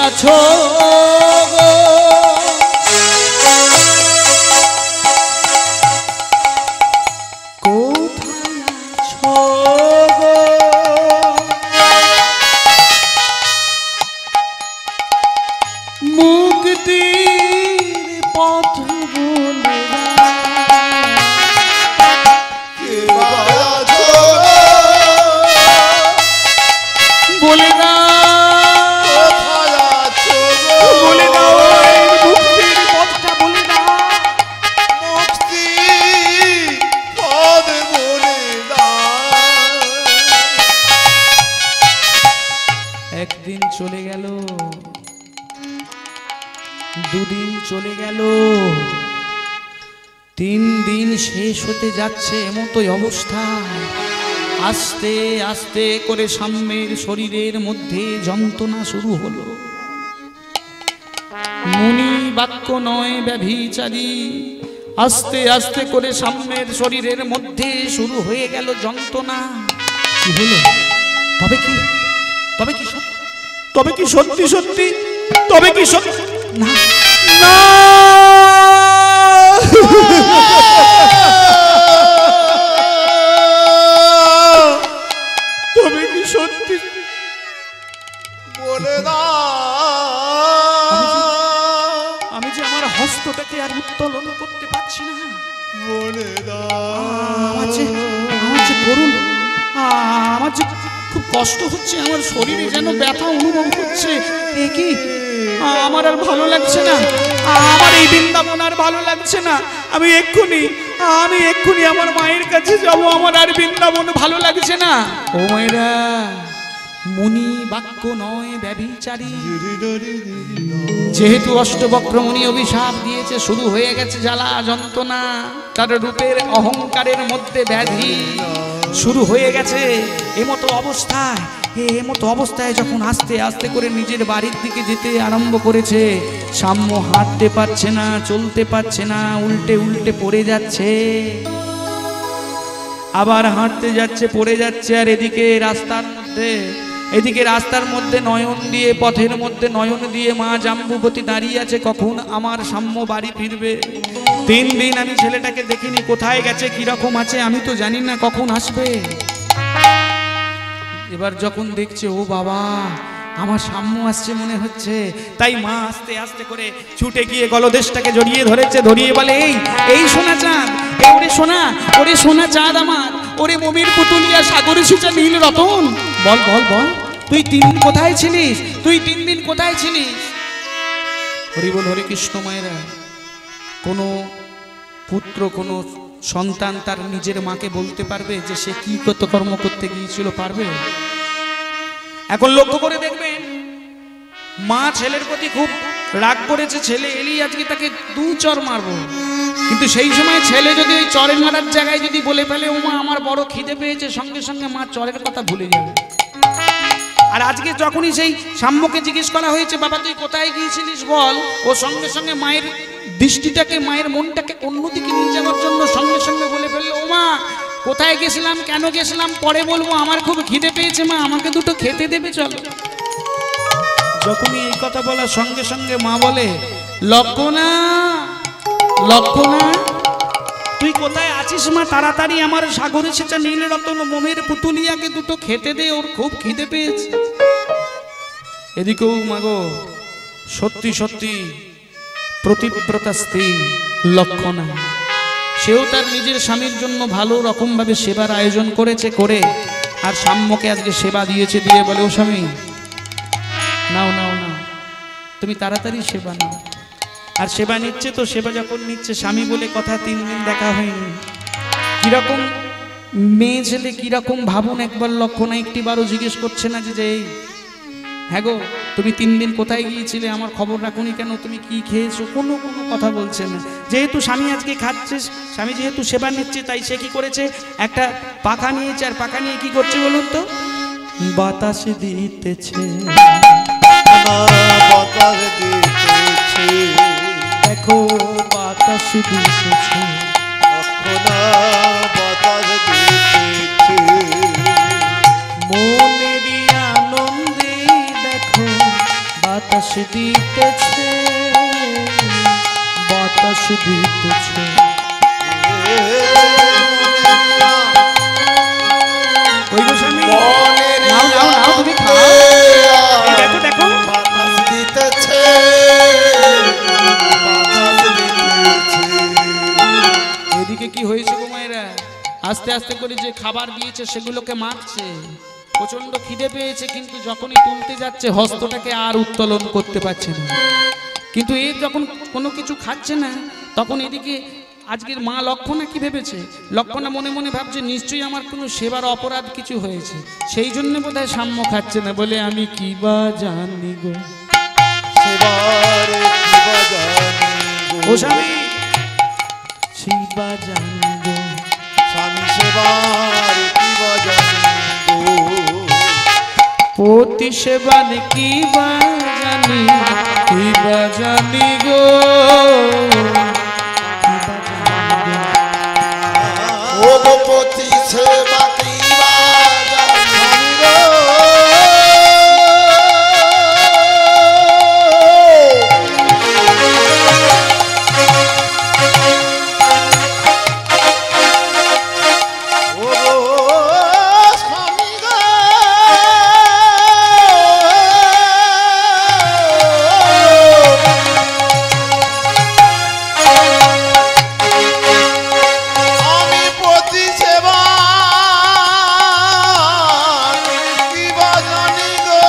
আছো গো, কোথায় আছো গো? একদিন চলে গেল, দুদিন চলে গেল, 3 দিন শেষ হতে যাচ্ছে, এমতই অবস্থা। আস্তে আস্তে করে সাম্যের শরীরের মধ্যে যন্ত্রণা শুরু হলো। মুনি বাক্য নয় ব্যভিচারী, আস্তে আস্তে করে সাম্যের শরীরের মধ্যে শুরু হয়ে গেল যন্ত্রণা। কি হলো? তবে কি সত্যি সত্যি, তবে কি সত্যি? না না, তবে কি সত্যি?
বলে দাও।
আমি যে আমার হস্তটাকে আর উত্তোলন করতে পারছি না।
বলে দাও।
আমার যে করুন, আমার যে খুব কষ্ট হচ্ছে, আমার শরীরে যেন ব্যথা অনুভব হচ্ছে। এ কি? আমার আর ভালো লাগছে না, আমার এই বৃন্দাবন আর ভালো লাগছে না। আমি এক্ষুনি আমার মায়ের কাছে যাব, আমার আর বৃন্দাবন ভালো লাগছে না। ও মায়েরা, মুনি বাক্য নয় ব্যভিচারী, যেহেতু অষ্টবক্রমণি অভিশাপ দিয়েছে, শুরু হয়ে গেছে জ্বালা যন্ত্রণা, তার রূপের অহংকারের মধ্যে ব্যাধি শুরু হয়ে গেছে। এমতো অবস্থায় যখন আস্তে আস্তে করে নিজের বাড়ির দিকে যেতে আরম্ভ করেছে, সাম্য হাঁটতে পারছে না, চলতে পারছে না, উল্টে উল্টে পড়ে যাচ্ছে, আবার হাঁটতে যাচ্ছে, পড়ে যাচ্ছে। আর এদিকে রাস্তার মধ্যে নয়ন দিয়ে, পথের মধ্যে নয়ন দিয়ে মা জাম্বুবতী দাঁড়িয়ে আছে, কখন আমার সাম্য বাড়ি ফিরবে। 3 দিন আমি ছেলেটাকে দেখিনি, কোথায় গেছে, কিরকম আছে আমি তো জানি না, কখন আসবে। এবার যখন দেখছে, ও বাবা, আমার সাম্য আসছে মনে হচ্ছে, তাই মা আস্তে আস্তে করে ছুটে গিয়ে গলদেশটাকে জড়িয়ে ধরেছে, ধরিয়ে বলে, এই সোনা চাঁদ, ওরে সোনা চাঁদ আমার, ওরে মমির পুতুলিয়া, সাগরে সুচা নীল রতন, বল বল বল, তুই 3 দিন কোথায় ছিলিস? হরি বল, হরে কৃষ্ণ। মায়েরা, কোনো পুত্র, কোনো সন্তান তার নিজের মাকে বলতে পারবে যে সে কি কর্ম করতে গিয়েছিল? পারবে? এখন লক্ষ্য করে দেখবেন, মা ছেলের প্রতি খুব রাগ করেছে, ছেলে এলেই আজকে তাকে 2 চর মারবো, কিন্তু সেই সময় ছেলে যদি ওই চরের মারার জায়গায় যদি বলে ফেলে, ও মা আমার বড় খিদে পেয়েছে, সঙ্গে সঙ্গে মা চরের কথা ভুলে যাবে। আর আজকে যখনই সেই সাম্যকে জিজ্ঞেস করা হয়েছে, বাবা তুই কোথায় গিয়েছিলিস বল, ও সঙ্গে সঙ্গে মায়ের দৃষ্টিটাকে, মায়ের মনটাকে অন্যদিকে নিয়ে যাওয়ার জন্য সঙ্গে সঙ্গে বলে ফেললো, ও মা কোথায় গেছিলাম, কেন গেছিলাম পরে বলবো, আমার খুব খিদে পেয়েছে মা, আমাকে 2টো খেতে দেবে চলো। যখনই এই কথা বলার সঙ্গে সঙ্গে মা বলে, লক্ষণা, তুই কোথায় আছিস মা? তাড়াতাড়ি আমার সাগরে সেচা নীল রতন মমের পুতুলিয়াকে 2টো খেতে দে, ওর খুব খিদে পেয়েছে। এদিকেও মাগো সত্যি সত্যি প্রতিব্রতা স্ত্রী লক্ষণা, সেও তার নিজের স্বামীর জন্য ভালো রকমভাবে সেবার আয়োজন করেছে, করে আর সাম্যকে আজকে সেবা দিয়েছে, দিয়ে বলে, ও স্বামী নাও, তুমি তাড়াতাড়ি সেবা নাও। আর সেবা নিচ্ছে তো, সেবা যখন নিচ্ছে, স্বামী বলে কথা, 3 দিন দেখা হয়নি, কিরকম মেয়ে ছেলে কিরকম ভাবুন একবার। লক্ষণা একটিবারও জিজ্ঞেস করছে না যে হ্যাঁ গো তুমি 3 দিন কোথায় গিয়েছিলে, আমার খবর রাখুনি কেন, তুমি কি খেয়েছো, কোনো কথা বলছে না। যেহেতু স্বামী আজকে খাচ্ছে, স্বামী যেহেতু সেবা নিচ্ছে, তাই সে কি করেছে, একটা পাখা নিয়েছে, আর পাখা নিয়ে কি করছে বলুন তো, বাতাস দিতেছে,
বাতাস দিতেছে,
দেখো বাতাস দিতেছে,
বাতাস দিতেছে,
মনেরই আনন্দে দেখো বাতাস দিতেছে, বাতাস দিতেছে। ওই গো স্বামী, নাও তুমি খাও, দেখো দেখো
বাতাস দিতেছে,
এদিকে কি হয়েছে গো মায়েরা, আস্তে আস্তে করে যে খাবার দিয়েছে সেগুলোকে মারছে, প্রচন্ড খিদে পেয়েছে, কিন্তু যখনই তুলতে যাচ্ছে হস্তটাকে আর উত্তোলন করতে পারছে না। কিন্তু এ যখন কোনো কিছু খাচ্ছে না, তখন এদিকে আজকের মা লক্ষণা কি ভেবেছে? লক্ষণা মনে মনে ভাবছে নিশ্চয়ই আমার কোনো সেবার অপরাধ কিছু হয়েছে, সেই জন্য বোধহয় সাম্য খাচ্ছে না। বলে আমি কি বা জানি গো
সেবার কি বা জানি
ও
গো,
স্বামী, কি বা জানি গো
স্বামী সেবার কি বা জানি গো,
পতি সেবান কি বা জানি, কি বা জানি গো, কি বা জানি গো।
ও গো পতি সেবা কি বা জানি গো, ও গো স্বামী গো, আমি পতি সেবা কি বা জানি গো,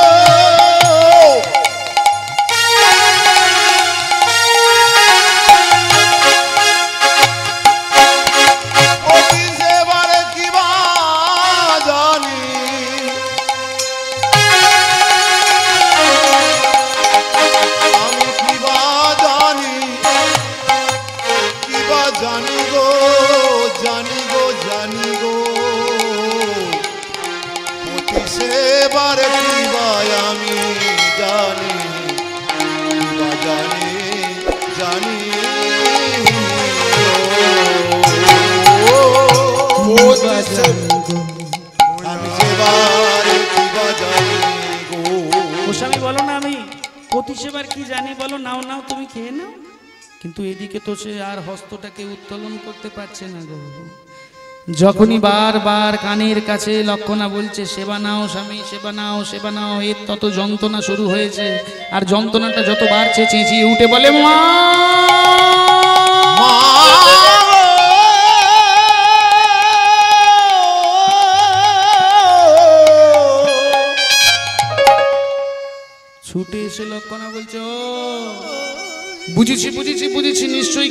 পতি সেবার কি বা জানি, আমি কি বা জানি, কি বা জানি গো, জানি গো জানি গো, পতি সেবার কি বা আমি জানি, কি বা জানি, জানি গো, পতি সেবা আমি সেবার কি বা জানি গো,
ও স্বামী বলো না আমি পতি সেবার কি জানি, বলো নাও নাও তুমি খেয়ে নাও। কিন্তু এদিকে তো সে আর হস্তটাকে উত্তোলন করতে পারছে না গো। যখনই বারবার কানের কাছে লক্ষণা বলছে সেবা নাও স্বামী, সেবা নাও, সেবা নাও, এর তত যন্ত্রণা শুরু হয়েছে। আর যন্ত্রণাটা যত বাড়ছে চেঁচিয়ে উঠে বলে মা।
মা
ছুটে এসে লক্ষণা বলছে ও বুঝেছি বুঝেছি বুঝেছি, নিশ্চয়ই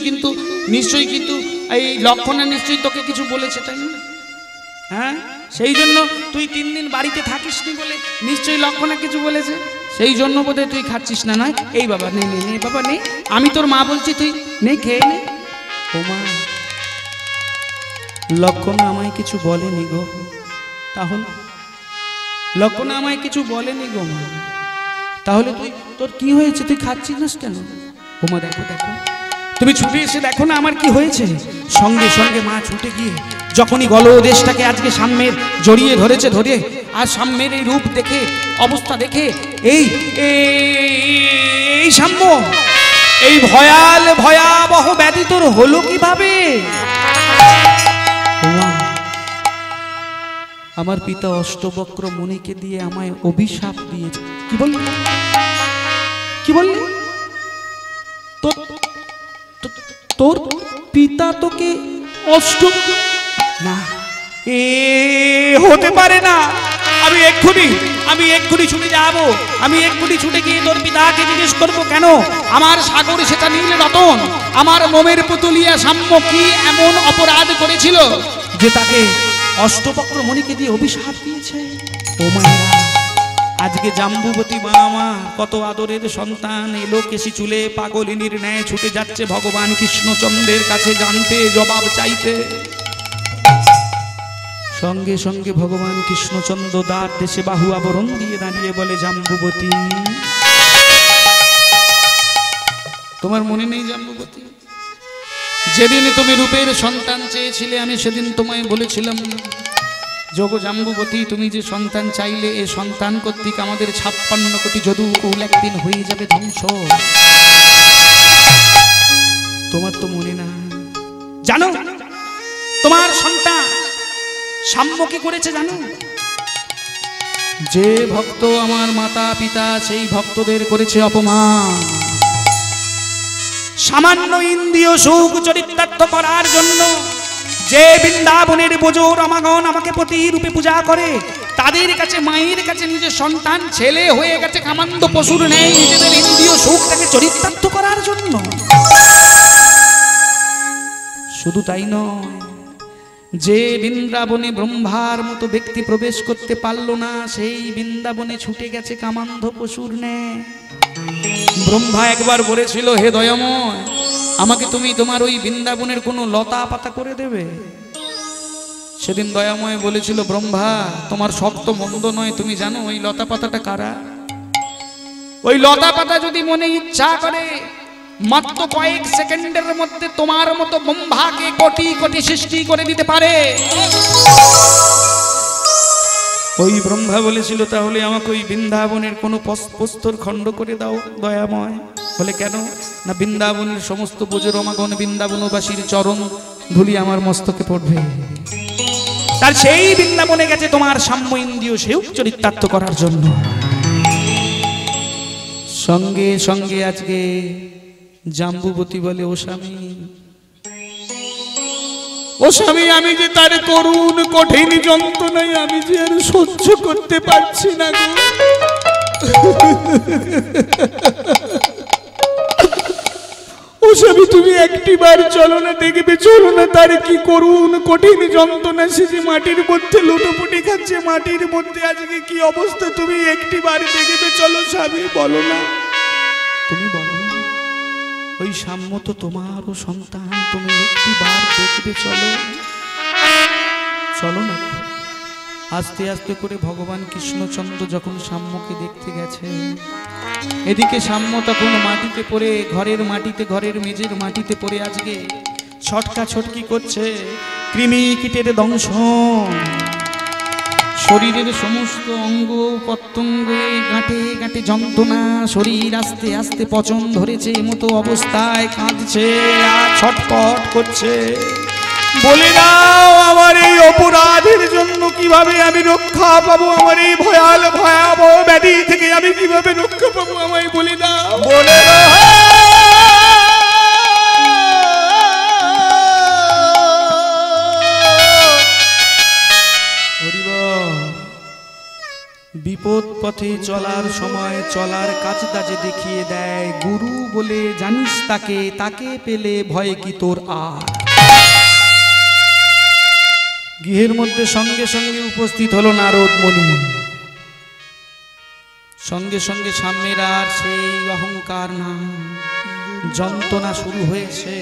কিন্তু এই লক্ষণা নিশ্চয়ই তোকে কিছু বলেছে তাই না? হ্যাঁ, সেই জন্য তুই 3 দিন বাড়িতে থাকিসনি বলে নিশ্চয়ই লক্ষণা কিছু বলেছে, সেই জন্য বোধহয় তুই খাচ্ছিস না। নয় এই বাবা নে নে নে বাবা নে, আমি তোর মা বলছি তুই নে খেয়ে নে। ও মা, লক্ষণা আমায় কিছু বলেনি গো। তাহলে লক্ষণা আমায় কিছু বলেনি গো মা, তাহলে তুই তোর কি হয়েছে, তুই খাচ্ছিস না কেন? ওমা দেখো দেখো, তুমি ছুটে এসে দেখো না আমার কি হয়েছে। সঙ্গে সঙ্গে মা ছুটে গিয়ে যখনই গলদেশটাকে আজকে সাম্যের জড়িয়ে ধরেছে, ধরে আর সাম্যের এই রূপ দেখে, অবস্থা দেখে, এই সাম্য, এই ভয়াবহ ব্যাধি তোর হলো কিভাবে? ওমা, আমার পিতা অষ্টবক্র মুনিকে দিয়ে আমায় অভিশাপ দিয়েছে। কি বললি, কি বললি? তোর পিতা তোকে অষ্ট, না এ হতে পারে না। আমি এক্ষুনি ছুটে যাব, আমি এক্ষুনি ছুটে গিয়ে তোর পিতাকে জিজ্ঞেস করবো কেন আমার সাগর সেটা নীল রতন, আমার মোমের পুতুলিয়া সাম্য কি এমন অপরাধ করেছিল যে তাকে অষ্টবক্র মণিকে দিয়ে অভিশাপ দিয়েছে। ও মায়েরা, আজকে জাম্বুবতী মা আমার কত আদরের সন্তান এলো কেশি চুলে পাগলিনীর ন্যায় ছুটে যাচ্ছে ভগবান কৃষ্ণচন্দ্রের কাছে জানতে, জবাব চাইতে। সঙ্গে সঙ্গে ভগবান কৃষ্ণচন্দ্র দ্বার দেশে বাহু আবরণ দিয়ে দাঁড়িয়ে বলে জাম্বুবতী, তোমার মনে নেই জাম্বুবতী, যেদিন তুমি রূপের সন্তান চেয়েছিলে আমি সেদিন তোমায় বলেছিলাম যোগ জাম্বুবতী তুমি যে সন্তান চাইলে এ সন্তান কর্তৃক আমাদের 56 কোটি যদুকুল একদিন হয়ে যাবে ধ্বংস। তোমার তো মনে না, জানো তোমার সন্তান সাম্য কি করেছে জানো? যে ভক্ত আমার মাতা পিতা সেই ভক্তদের করেছে অপমান। সামান্য ইন্দ্রিয় সুখ চরিতার্থ করার জন্য যে বৃন্দাবনের বোজো রমাগণ আমাকে প্রতিরূপে পূজা করে, তাদের কাছে মায়ের কাছে নিজের সন্তান ছেলে হয়ে গেছে কামান্দ পশুর ন্যায় নিজেদের ইন্দ্রিয় সুখটাকে চরিতার্থ করার জন্য। শুধু তাই নয়, যে বৃন্দাবনে ব্রহ্মার মতো ব্যক্তি প্রবেশ করতে পারল না, সেই বৃন্দাবনে ছুটে গেছে কামান্ধ পশুর ন্যায়। ব্রহ্মা একবার বলেছিল, হে দয়াময়, আমাকে তুমি তোমার ওই বৃন্দাবনের কোনো লতা পাতা করে দেবে। সেদিন দয়াময় বলেছিল, ব্রহ্মা, তোমার শক্ত মন্দ নয়, তুমি জানো ওই লতা পাতাটা কারা? ওই লতা পাতা যদি মনে ইচ্ছা করে মাত্র কয়েক সেকেন্ডের মধ্যে তোমার মতো ব্রহ্মাকে কোটি কোটি সৃষ্টি করে দিতে পারে। ওই ব্রহ্মা বলেছিল, তাহলে আমাকে ওই বৃন্দাবনের কোনো প্রস্তর খণ্ড করে দাও দয়াময়। বলে কেন? না, বৃন্দাবনের সমস্ত পুজোরমাগণ বৃন্দাবনবাসীর চরণ ধুলি আমার মস্তকে পড়বে। তার সেই বৃন্দাবনে গেছে তোমার সাম্য ইন্দ্রিয় সেও চরিতার্থ করার জন্য। সঙ্গে সঙ্গে আজকে জাম্বুবতী বলে, ও স্বামী, ও স্বামী, আমি যে তার করুণ কঠিন যন্ত্রণায় আমি যে আর সহ্য করতে পারছি না গো। ও স্বামী, তুমি একটিবার চলো না, দেখবে, চলো না তার কি করুণ কঠিন যন্ত্রণা। সে যে মাটির মধ্যে লুটোপুটি খাচ্ছে, মাটির মধ্যে আজকে কি অবস্থা, তুমি একটিবার দেখবে, চলো স্বামী, বলো না, তুমি বলো না। ওই সাম্য তো তোমারও সন্তান, তুমি একটিবার দেখবে, চলো, চলো না। আস্তে আস্তে করে ভগবান কৃষ্ণচন্দ্র যখন সাম্যকে দেখতে গেছে, এদিকে সাম্য তখন মাটিতে পড়ে, ঘরের মাটিতে, ঘরের মেঝের মাটিতে পড়ে আজকে ছটকা ছটকি করছে। কৃমি কীটের দংশন, শরীরের সমস্ত অঙ্গ প্রত্যঙ্গে গাঁটে গাঁটে যন্ত্রণা, শরীর আস্তে আস্তে পচন ধরেছে মতো অবস্থায় কাঁদছে আর ছটপট করছে। বলে দাও, আমার এই অপরাধের জন্য কিভাবে আমি রক্ষা পাবো? আমার এই ভয়াবহ ব্যাধি থেকে আমি কিভাবে রক্ষা পাবো? আমায় বলে দাও, বলে দাও। বিপদ পথে চলার সময় চলার কাজটা যে দেখিয়ে দেয় গুরু বলে জানিস তাকে, তাকে পেলে ভয় কি তোর আর। গৃহের মধ্যে সঙ্গে সঙ্গে উপস্থিত হলো নারদ মুনি। সঙ্গে সঙ্গে সামনের আর সেই অহংকার না, যন্ত্রণা শুরু হয়েছে,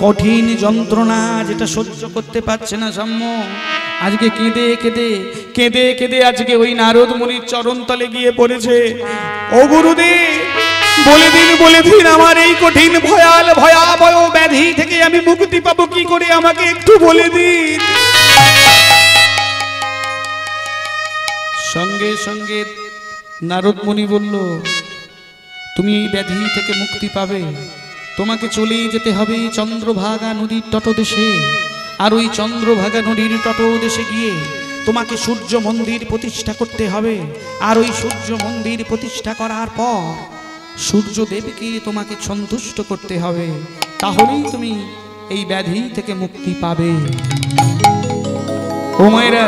কঠিন যন্ত্রণা যেটা সহ্য করতে পারছে না সাম্য। আজকে কেঁদে কেঁদে কেঁদে কেঁদে আজকে ওই নারদ মুনির চরণ তলে গিয়ে পড়েছে। ও গুরুদেব, বলে দিন আমার এই কঠিন ভয়াবহ ব্যাধি থেকে আমি মুক্তি পাবো কি করে, আমাকে একটু বলে দিন। সঙ্গে সঙ্গে নারদ মুনি বলল, তুমি এই ব্যাধি থেকে মুক্তি পাবে, তোমাকে চলেই যেতে হবে চন্দ্রভাগা নদীর তটদেশে। আর ওই চন্দ্রভাগা নদীর তটদেশে গিয়ে তোমাকে সূর্য মন্দির প্রতিষ্ঠা করতে হবে। আর ওই সূর্য মন্দির প্রতিষ্ঠা করার পর সূর্যদেবকে তোমাকে সন্তুষ্ট করতে হবে, তাহলেই তুমি এই ব্যাধি থেকে মুক্তি পাবে। ও মায়েরা,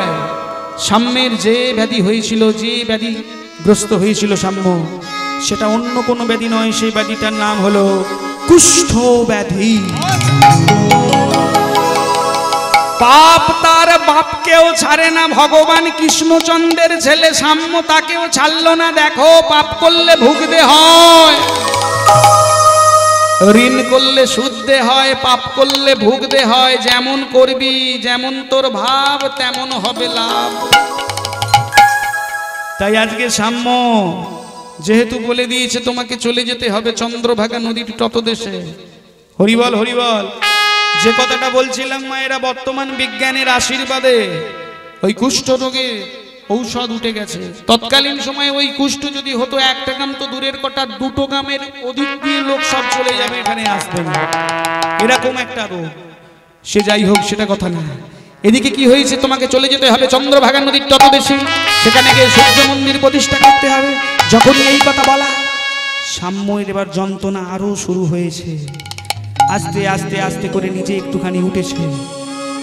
সাম্যের যে ব্যাধি হয়েছিল, যে ব্যাধিগ্রস্ত হয়েছিল সাম্য, সেটা অন্য কোনো ব্যাধি নয়, সেই ব্যাধিটার নাম হলো কুষ্ঠ ব্যাধি। পাপ তার বাপকেও ছাড়ে না, ভগবান কৃষ্ণচন্দ্রের ছেলে সাম্য তাকেও ছাড়লো না। দেখো, পাপ করলে ভুগতে হয়, ঋণ করলে সুদতে হয়, পাপ করলে ভুগতে হয়। যেমন করবি, যেমন তোর ভাব, তেমন হবে লাভ। তাই আজকে সাম্য যেহেতু বলে দিয়েছে তোমাকে চলে যেতে হবে চন্দ্রভাগা নদীর তটদেশে, হরিবল হরিবল। যে কথাটা বলছিলাম মায়েরা, বর্তমান বিজ্ঞানের আশীর্বাদে ওই কুষ্ঠ রোগে ঔষধ উঠে গেছে। তৎকালীন সময়ে ওই কুষ্ঠ যদি হতো, একটা গ্রাম তো দূরের কথা, 2 গ্রামের অধিক দিয়ে লোক সব চলে যাবে, এখানে আসবে না, এরকম একটা রোগ। সে যাই হোক, সেটা কথা না। এদিকে কি হয়েছে, তোমাকে চলে যেতে হবে চন্দ্রভাগা নদীর তটদেশে, সেখানে গিয়ে সূর্য মন্দির প্রতিষ্ঠা করতে হবে। যখনই এই কথা বলা, সাম্যের এবার যন্ত্রণা আরো শুরু হয়েছে। আস্তে আস্তে আস্তে করে নিজে একটুখানি উঠেছে,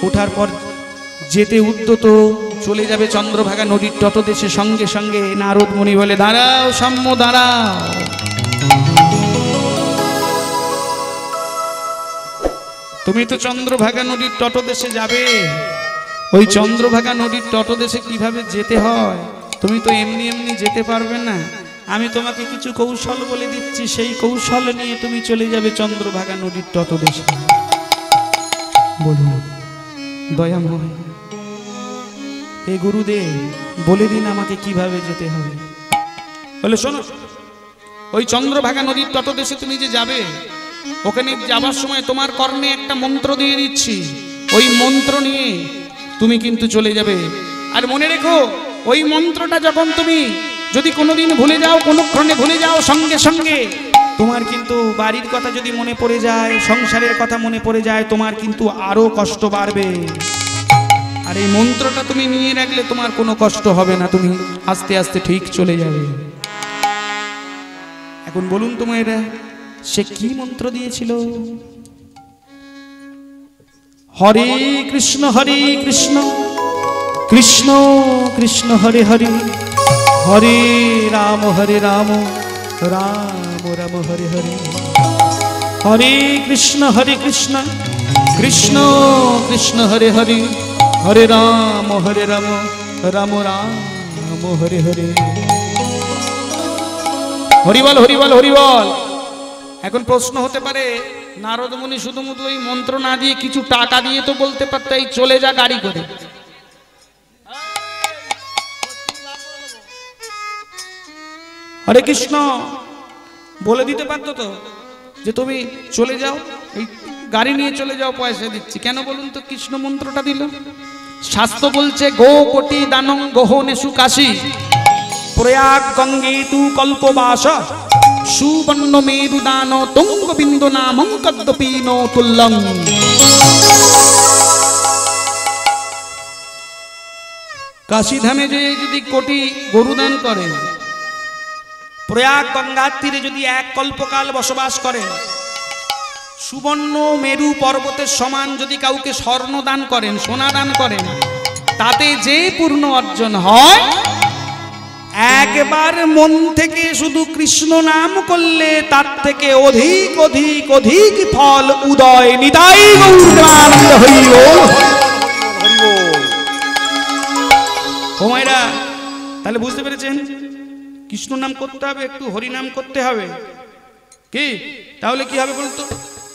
ওঠার পর যেতে উদ্যত চলে যাবে চন্দ্রভাগা নদীর তটদেশে। সঙ্গে সঙ্গে নারদ মুনি বলে, দাঁড়াও সাম্য, দাঁড়াও। তুমি তো চন্দ্রভাগা নদীর তটদেশে যাবে, ওই চন্দ্রভাগা নদীর তটদেশে কিভাবে যেতে হয় তুমি তো এমনি এমনি যেতে পারবে না। আমি তোমাকে কিছু কৌশল বলে দিচ্ছি, সেই কৌশল নিয়ে তুমি চলে যাবে চন্দ্রভাগা নদীর তটদেশে। বলুন দয়াময়, হে গুরুদেব বলে দিন আমাকে কিভাবে যেতে হবে। বলে শোনো, ওই চন্দ্রভাগা নদীর তটদেশে তুমি যে যাবে, ওখানে যাবার সময় তোমার কর্ণে একটা মন্ত্র দিয়ে দিচ্ছি, ওই মন্ত্র নিয়ে তুমি কিন্তু চলে যাবে। আর মনে রেখো, ওই মন্ত্রটা যখন তুমি যদি কোনোদিন ভুলে যাও, কোনো ক্ষণে ভুলে যাও, সঙ্গে সঙ্গে তোমার কিন্তু বাড়ির কথা যদি মনে পড়ে যায়, সংসারের কথা মনে পড়ে যায়, তোমার কিন্তু আরো কষ্ট বাড়বে। আর এই মন্ত্রটা তুমি নিয়ে রাখলে তোমার কোনো কষ্ট হবে না, তুমি আস্তে আস্তে ঠিক চলে যাবে। এখন বলুন তোমার সে কি মন্ত্র দিয়েছিল? হরে কৃষ্ণ কৃষ্ণ কৃষ্ণ হরে হরে, হরে রাম রাম রাম হরে হরে, হরে কৃষ্ণ কৃষ্ণ কৃষ্ণ হরে হরে, হরে রাম রাম রাম হরে হরে। হরিবল হরিবল হরিবল। এখন প্রশ্ন হতে পারে, নারদ মুনি শুধুমাত্র ওই মন্ত্র না দিয়ে কিছু টাকা দিয়ে তো বলতে পারত এই চলে যা গাড়ি করে। হরে কৃষ্ণ বলে দিতে পারতো তো যে তুমি চলে যাও, এই গাড়ি নিয়ে চলে যাও, পয়সা দিচ্ছি। কেন বলুন তো কৃষ্ণ মন্ত্রটা দিল? শাস্ত্র বলছে গো কোটি দানং গহনেষু কাশী, প্রয়াগ গঙ্গে তু কল্পবাস, সুবর্ণ মেরুদান তুঙ্গ বিন্দু নামং কদ্দপীন তুল্যং। কাশীধামে যে যদি কোটি গরু দান করেন, প্রয়াগ গঙ্গার তীরে যদি এক কল্পকাল বসবাস করেন, সুবর্ণ মেরু পর্বতের সমান যদি কাউকে স্বর্ণ দান করেন, সোনা দান করেন, তাতে যে পূর্ণ অর্জন হয়, একবার মন থেকে শুধু কৃষ্ণ নাম করলে তার থেকে অধিক অধিক অধিক ফল উদয়। নিতাই গৌরানন্দ হরি বল। ও মায়েরা, তাহলে বুঝতে পেরেছেন কৃষ্ণ নাম করতে হবে, একটু হরি নাম করতে হবে। কি তাহলে কি হবে বলতো?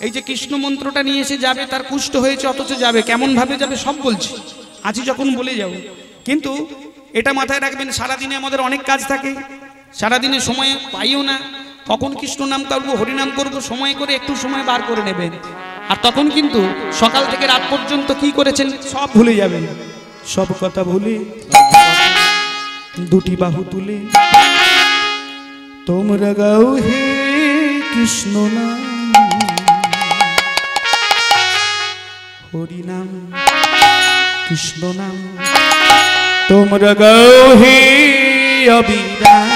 এই যে কৃষ্ণ মন্ত্রটা নিয়ে এসে যাবে, তার কুষ্ঠ হয়েছে অথচ যাবে, কেমন ভাবে যাবে সব বলছি, আজই যখন বলে যাব। কিন্তু এটা মাথায় রাখবেন, সারাদিনে আমাদের অনেক কাজ থাকে, সারাদিনে সময় পাইও না, কখন কৃষ্ণ নাম করবো, হরিনাম করবো, সময় করে একটু সময় বার করে নেবেন। আর তখন কিন্তু সকাল থেকে রাত পর্যন্ত কি করেছেন সব ভুলে যাবেন। সব কথা ভুলে দুটি বাহু তুলে তোমরা গাও হে কৃষ্ণ নাম, হরি নাম কৃষ্ণ নাম, তোমরা গাও হে অবিরাম।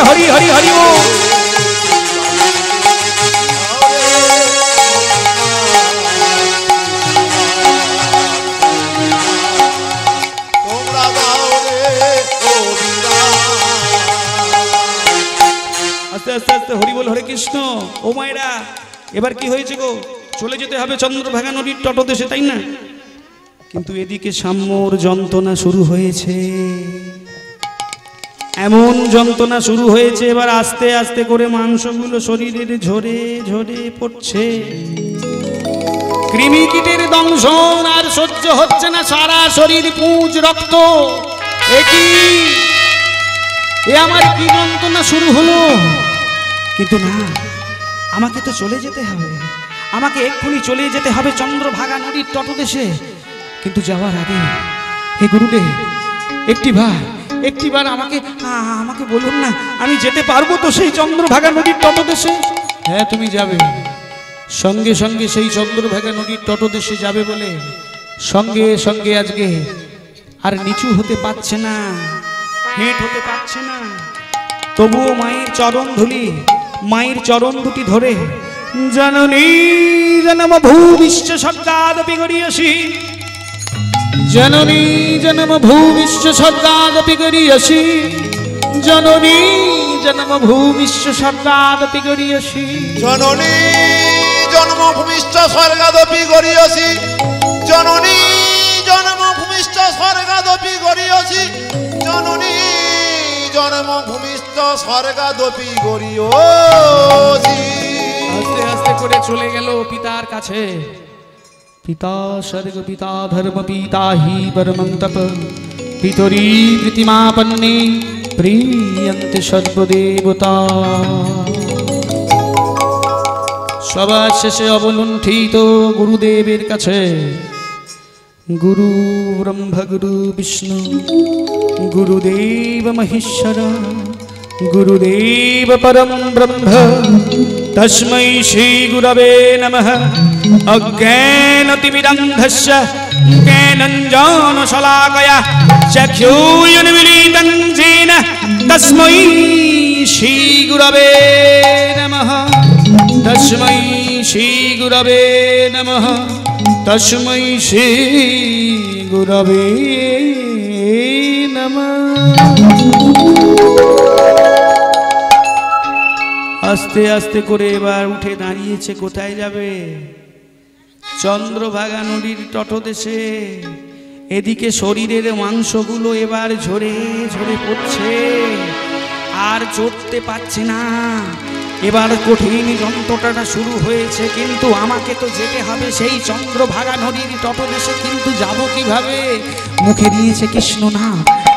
হরি হরি হরি ও। আস্তে আস্তে আস্তে হরি বল, হরে কৃষ্ণ। ও মায়েরা, এবার কি হয়েছে গো? চলে যেতে হবে চন্দ্রভাগা নদীর তটদেশে, তাই না? কিন্তু এদিকে সাম্যর যন্ত্রণা শুরু হয়েছে। এমন যন্ত্রণা শুরু হয়েছে, এবার আস্তে আস্তে করে মাংসগুলো শরীরের ঝরে ঝরে পড়ছে। কৃমিকীটের দংশন আর সহ্য হচ্ছে না, সারা শরীর পুঁজ রক্ত। এ আমার কি যন্ত্রণা শুরু হলো। কিন্তু না, আমাকে তো চলে যেতে হবে, আমাকে এক্ষুনি চলে যেতে হবে চন্দ্রভাগা নদীর তটদেশে। কিন্তু যাওয়ার আগে হে গুরুদেব, একটিবার আমাকে বলুন না, আমি যেতে পারবো তো সেই চন্দ্রভাগা নদীর তটদেশে? হ্যাঁ, তুমি যাবে, সঙ্গে সঙ্গে সেই চন্দ্রভাগা নদীর তটদেশে যাবে বলে সঙ্গে সঙ্গে আজকে আর নিচু হতে পারছে না, হেঁট হতে পারছে না। তবুও মায়ের চরণ ধুলি, মায়ের চরণ দুটি ধরে জননী জনম ভূবিশ্ব স্বর্গাদপি গরিয়সি, জননী জনম ভূবিশ্ব স্বর্গাদপি গরিয়সি, জননী জনম ভূবিশ্ব স্বর্গাদপি গরিয়সি,
জননী জন্মভূমিষ্ঠ স্বর্গাদপি গরিয়সি, জননী জন্মভূমিষ্ঠ স্বর্গাদপি গরিয়সি, জননী জন্মভূমিষ্ঠ স্বর্গাদপি গরিয়সি।
আস্তে আস্তে করে চলে গেল পিতার কাছে। পিতা স্বর্গ পিতা ধর্ম পিতা হি পরমং তপ, পিতরি প্রীতিমাপন্নে প্রিয়ন্তে সর্বদেবতা। সবার শেষে অবলুণ্ঠিত গুরুদেবের কাছে, গুরু ব্রহ্ম গুরু বিষ্ণু গুরুদেব মহেশ্বর গুরুদেব পরম ব্রহ্ম তস্मै শ্রী গুরবে নমঃ। অজ্ঞানতিমিরন্ধস্য জ্ঞানাঞ্জনশলাকয়া চক্ষুरुन्मीलितं येन তস্मै শ্রী গুরবে নমঃ। তস্मै শ্রী গুরবে নমঃ। তস্मै শ্রী গুরবে নমঃ। আস্তে আস্তে করে এবার উঠে দাঁড়িয়েছে। কোথায় যাবে? চন্দ্রভাগা নদীর তটদেশে। এদিকে শরীরের মাংসগুলো এবার ঝরে ঝরে পড়ছে, আর চড়তে পারছে না। এবার কঠিন যন্ত্রণাটা শুরু হয়েছে, কিন্তু আমাকে তো যেতে হবে সেই চন্দ্রভাগা নদীর তটদেশে। কিন্তু যাব কিভাবে? মুখে নিয়েছে কৃষ্ণ নাম,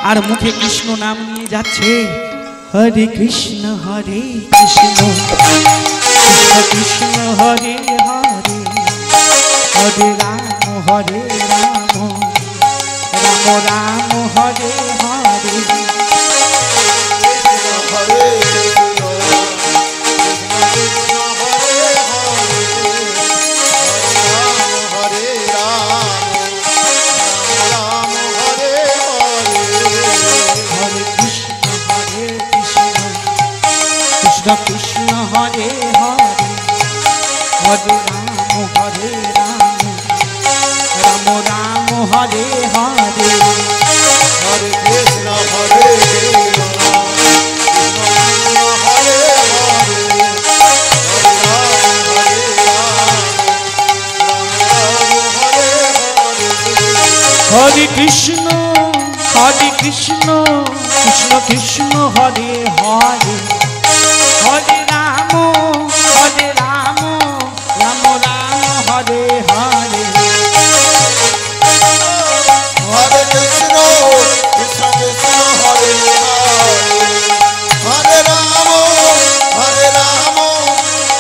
আর মুখে কৃষ্ণ নাম নিয়ে যাচ্ছে। হরে কৃষ্ণ হরে কৃষ্ণ কৃষ্ণ কৃষ্ণ হরে হরে, হরে রাম রাম রাম হরে হরে। কৃষ্ণ হরে হরে, হরে রাম রাম রাম হরে হরে।
হরে কৃষ্ণ হরে কৃষ্ণ কৃষ্ণ হরে হরে,
হরে কৃষ্ণ কৃষ্ণ কৃষ্ণ হরে হরে, হরে রাম রাম রাম হরে হরে।
হরে কৃষ্ণ কৃষ্ণ কৃষ্ণ হরে হরে, হরে রাম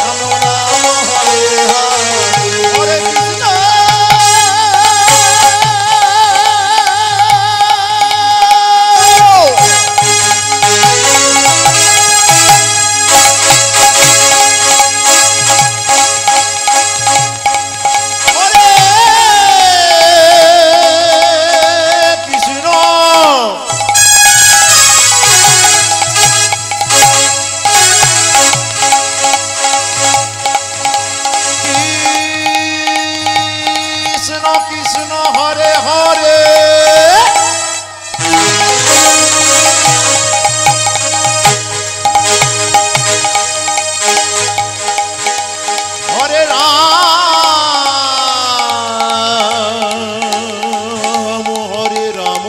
রাম রাম হরে হরে। হরে কৃষ্ণ কৃষ্ণ হরে হরে, হরে রাম হরে রাম,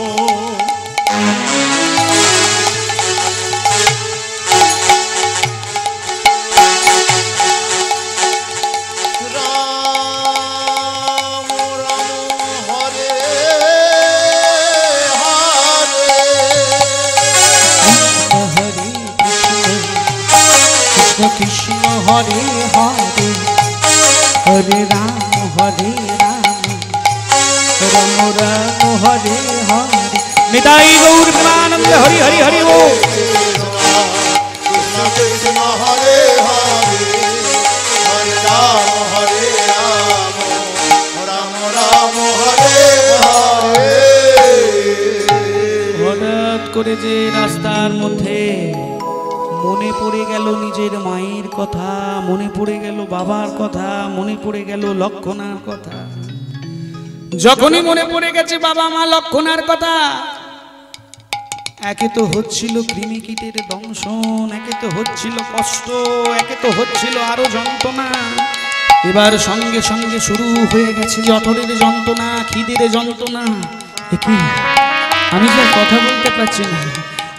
হরে হরে হরে রাম রাম রাম হরে হরে নিতাই গৌর প্রেমানন্দ হরি হরি হরি ও
কৃষ্ণ কৃষ্ণ হরে হরে হরে রাম রাম রাম হরে হরে।
হঠাৎ করে যে রাস্তার মধ্যে মনে পড়ে গেল নিজের মায়ের কথা, মনে পড়ে গেল বাবার কথা, মনে পড়ে গেল লক্ষণার কথা। যখনই মনে পড়ে গেছে বাবা মা লক্ষণার কথা, একে তো হচ্ছিল কৃমিকীটের দংশন, একে তো হচ্ছিল কষ্ট, একে তো হচ্ছিল আরো যন্ত্রণা। এবার সঙ্গে সঙ্গে শুরু হয়ে গেছে জঠরের যন্ত্রণা, খিদের যন্ত্রণা। কি আমি যে কথা বলতে পারছি না,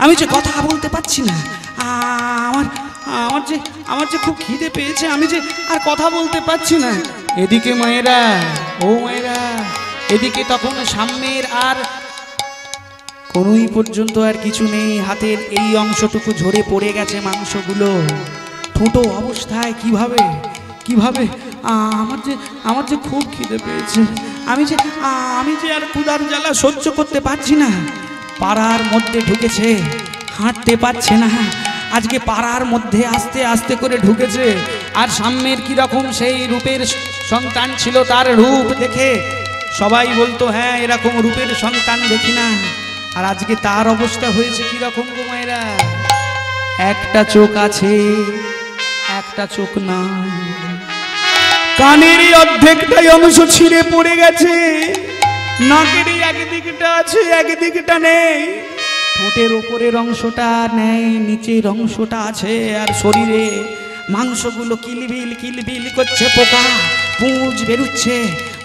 আমি যে কথা বলতে পারছি না, আমার যে খুব খিদে পেয়েছে, আমি যে আর কথা বলতে পারছি না। এদিকে মায়েরা, ও মায়েরা, এদিকে তখন সামনের আর কোনোই পর্যন্ত আর কিছু নেই, হাতের এই অংশটুকু ঝরে পড়ে গেছে মাংসগুলো ঠুটো অবস্থায়। কিভাবে আমার যে খুব খিদে পেয়েছে, আমি যে আর ক্ষুধার জ্বালা সহ্য করতে পারছি না। পাড়ার মধ্যে ঢুকেছে, হাঁটতে পারছে না, আজকে পাড়ার মধ্যে আস্তে আস্তে করে ঢুকেছে। আর সামনের কিরকম সেই রূপের সন্তান ছিল, তার রূপ দেখে সবাই বলতো হ্যাঁ এরকম রূপের সন্তান দেখি না। আর আজকে তার অবস্থা হয়েছে কিরকম গো মায়েরা, একটা চোখ আছে একটা চোখ না, কানেরই অর্ধেকটাই অংশ ছিঁড়ে পড়ে গেছে, নাকেরই একদিকটা আছে একদিকটা নেই, ঠোঁটের ওপরের অংশটা নেই নিচের অংশটা আছে। আর শরীরে মাংসগুলো কিলবিল কিলবিল করছে, পোকা পুঁজ বেরুচ্ছে,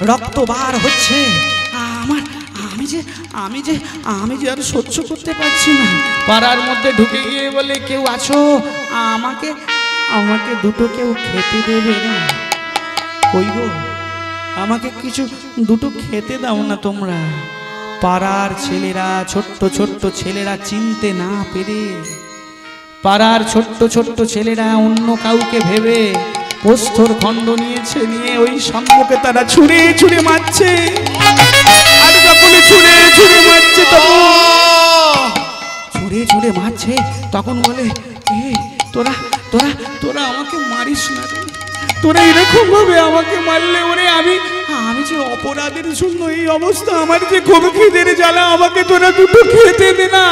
রক্ত বার হচ্ছে। আমি যে আর সহ্য করতে পারছি না। পাড়ার মধ্যে ঢুকে গিয়ে বলে, কেউ আছো, আমাকে দুটো কেউ খেতে দেবে না? কই গো, আমাকে কিছু দুটো খেতে দাও না তোমরা। পাড়ার ছেলেরা, ছোট্ট ছোট্ট ছেলেরা চিনতে না পেরে, পাড়ার ছোট্ট ছোট্ট ছেলেরা অন্য কাউকে ভেবে প্রস্তর খণ্ড নিয়েছে, নিয়ে ওই সম্মুখে তারা ছুঁড়ে ছুঁড়ে মারছে। আর যখনই ছুঁড়ে ছুঁড়ে মারছে, তখন ছুঁড়ে ছুঁড়ে মারছে, তখন বলে, এই তোরা তোরা তোরা আমাকে মারিস না রে, তোরা এরকম ভাবে আমাকে মারলে ওরে আমি যে অপরাধের জন্য এই অবস্থা, আমার যে খুব খিদের জ্বালা, আমাকে তোরা দুটো খেতে দে না।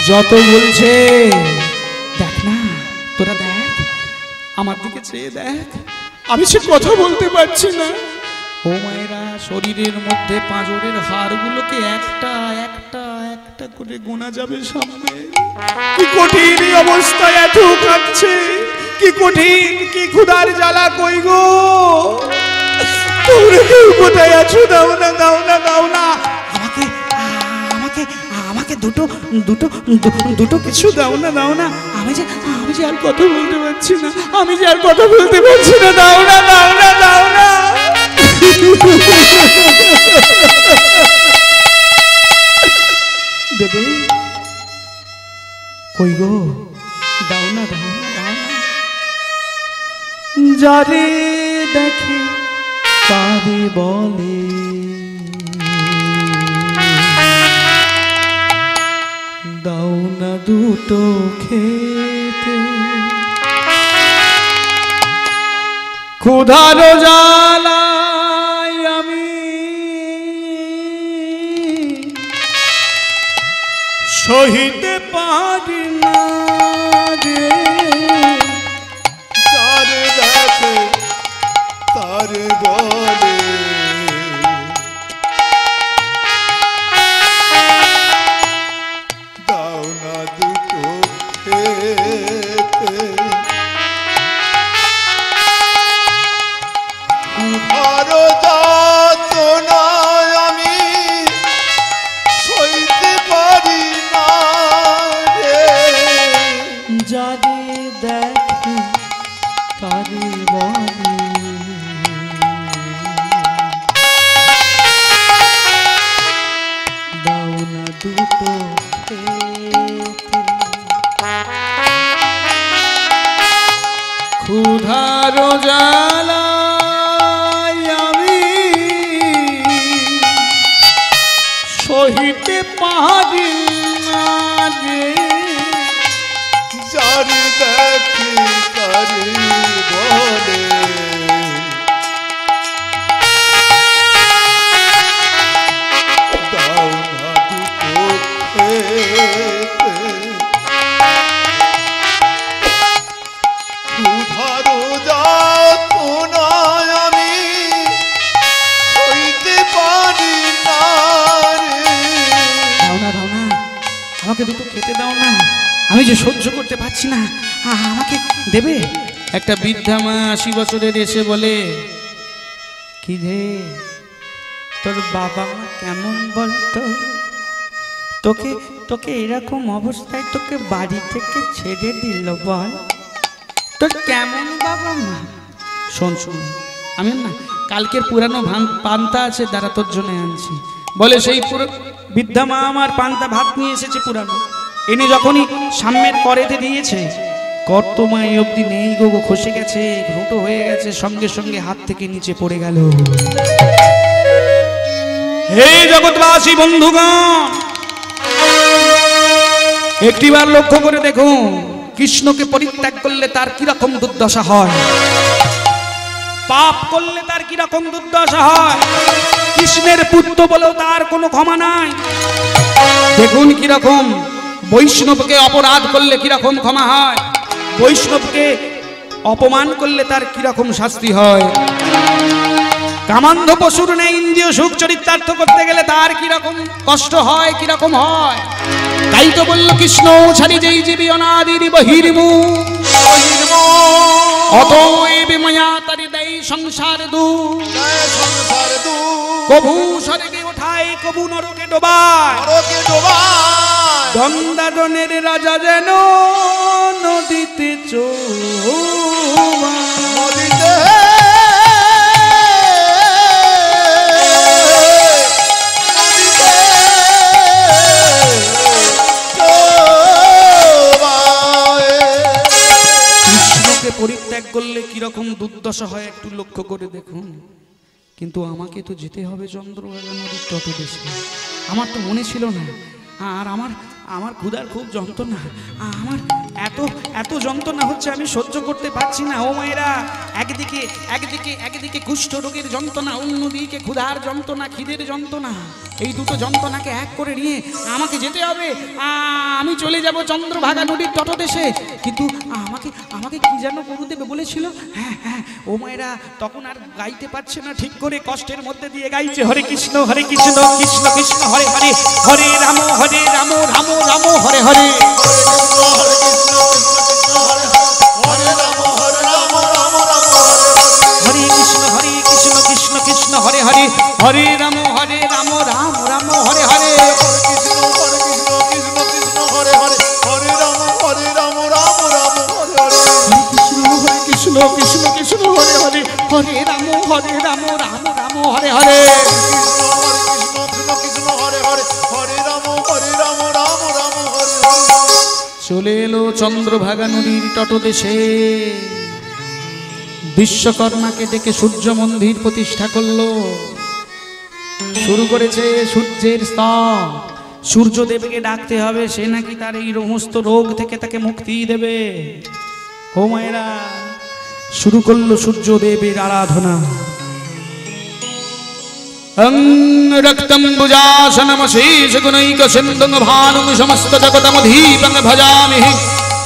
যত বলছে, দেখ না, তোরা দেখ, আমার দিকে চেয়ে দেখ, আমি সে কথা বলতে পারছি না। ও মায়েরা, শরীরের মধ্যে পাঁজরের হাড়গুলোকে একটা একটা একটা করে গোনা যাবে সামনে। কি কঠিন অবস্থায় এত কাঁদছে, কি কঠিন, কি ক্ষুধার জ্বালা। কই গো তোমরা কেউ কোথায় আছো? দাও না দাও না দাও না, আমাকে আমাকে আমাকে দুটো দুটো দুটো কিছু দাও না দাও না। আমি যে আর কথা বলতে পারছি না, আমি যে আর কথা বলতে পারছি না, দাও না দাও না দাও না। দেবে কই গো, দাও না দাও না দাও না। যারে দেখে তারে বলে, দাও না দুটো খেতে, ক্ষুধার জ্বালায় আমি সহিতে পারি না রে।
যারে দেখে তারে বলে, দাও না দুটো খেতে, আরো যাতনা আমি সইতে পারি না।
নারী নারী
যারি দেখি তারি বলে দাও না দুটো খেতে ক্ষুধারো যাতনায় আমি সইতে পারি না রে।
দাও না আমাকে দুটো খেতে দাও না, আমি যে সহ্য করতে পারছি না, আমাকে দেবে? একটা বৃদ্ধা মা 80 বছরের এসে বলে, কি রে তোর বাবা মা কেমন বলতো? তোকে এরকম অবস্থায় তোকে বাড়ি থেকে ছেড়ে দিল, বল তোর কেমন বাবা মা? শোন আমি না কালকের পুরানো পান্তা আছে, দ্বারা তোর জন্য আনছি। বলে সেই পুরো বৃদ্ধা মা আমার পান্তা ভাত নিয়ে এসেছে পুরানো, এনে যখনই সামনের করেতে দিয়েছে, কর তো মা এই অব্দি নেই গো, খসে গেছে, ঘুঁটো হয়ে গেছে, সঙ্গে সঙ্গে হাত থেকে নিচে পড়ে গেল। হে জগৎবাসী বন্ধুগণ, একটিবার লক্ষ্য করে দেখুন, কৃষ্ণকে পরিত্যাগ করলে তার কিরকম দুর্দশা হয়, পাপ করলে তার কিরকম দুর্দশা হয়, কৃষ্ণের পুত্র বলেও তার কোনো ক্ষমা নাই। দেখুন কিরকম বৈষ্ণবকে অপরাধ করলে কিরকম ক্ষমা হয়, বৈষ্ণবকে অপমান করলে তার কিরকম শাস্তি হয়। কামান্ধ পশুর নেই ইন্দ্রিয় সুখ চরিতার্থ করতে গেলে তার কিরকম কষ্ট হয়, কিরকম হয়। তাই তো বলল কৃষ্ণ, ছাড়ি যেই জীবী অনাদির বহির্মু অতএব মায়া তারি দেয় সংসার দু, কভু স্বর্গে ওঠায় কভু নরকে ডোবায়, দন্দাদনের রাজা যেন নদীতে চোবায়। পরিত্যাগ করলে কিরকম দুর্দশা হয় একটু লক্ষ্য করে দেখুন। কিন্তু আমাকে তো যেতে হবে চন্দ্রভাগা নদীর তটদেশে, আমার তো মনে ছিল না। আর আমার ক্ষুধার খুব যন্ত্রণা, আমার এত যন্ত্রণা হচ্ছে, আমি সহ্য করতে পারছি না। ও মায়েরা, একদিকে কুষ্ঠ রোগের যন্ত্রণা, অন্যদিকে ক্ষুধার যন্ত্রণা, খিদের যন্ত্রণা, এই দুটো যন্ত্রণাকে এক করে নিয়ে আমাকে যেতে হবে। আমি চলে যাব চন্দ্রভাগা নদীর তটদেশে। কিন্তু আমাকে কি যেন গুরুদেব বলেছিল, হ্যাঁ ও মায়েরা তখন আর গাইতে পারছে না ঠিক করে, কষ্টের মধ্যে দিয়ে গাইছে, হরে কৃষ্ণ কৃষ্ণ কৃষ্ণ হরে হরে, হরে রাম রাম রাম হরে হরে, হরে কৃষ্ণ কৃষ্ণ কৃষ্ণ হরে হরে, হরে রাম রাম রাম হরে হরে, কৃষ্ণ কৃষ্ণ কৃষ্ণ হরে হরে, হরে রাম রাম রাম হরে হরে, চলে এলো চন্দ্রভাগা নদীর তটদেশে। বিশ্বকর্মাকে ডেকে সূর্য মন্দির প্রতিষ্ঠা করলো, শুরু করেছে সূর্যের স্তব। সূর্যদেবকে ডাকতে হবে, সে নাকি তার এই সমস্ত রোগ থেকে তাকে মুক্তি দেবে। ও মায়েরা, শুরু করলো সূর্যদেবের আরাধনা। রক্তম ভুজাসনমশেষ গুণৈক সিন্ধুং ভানুং সমস্ত জগতমধীপং ভজামি,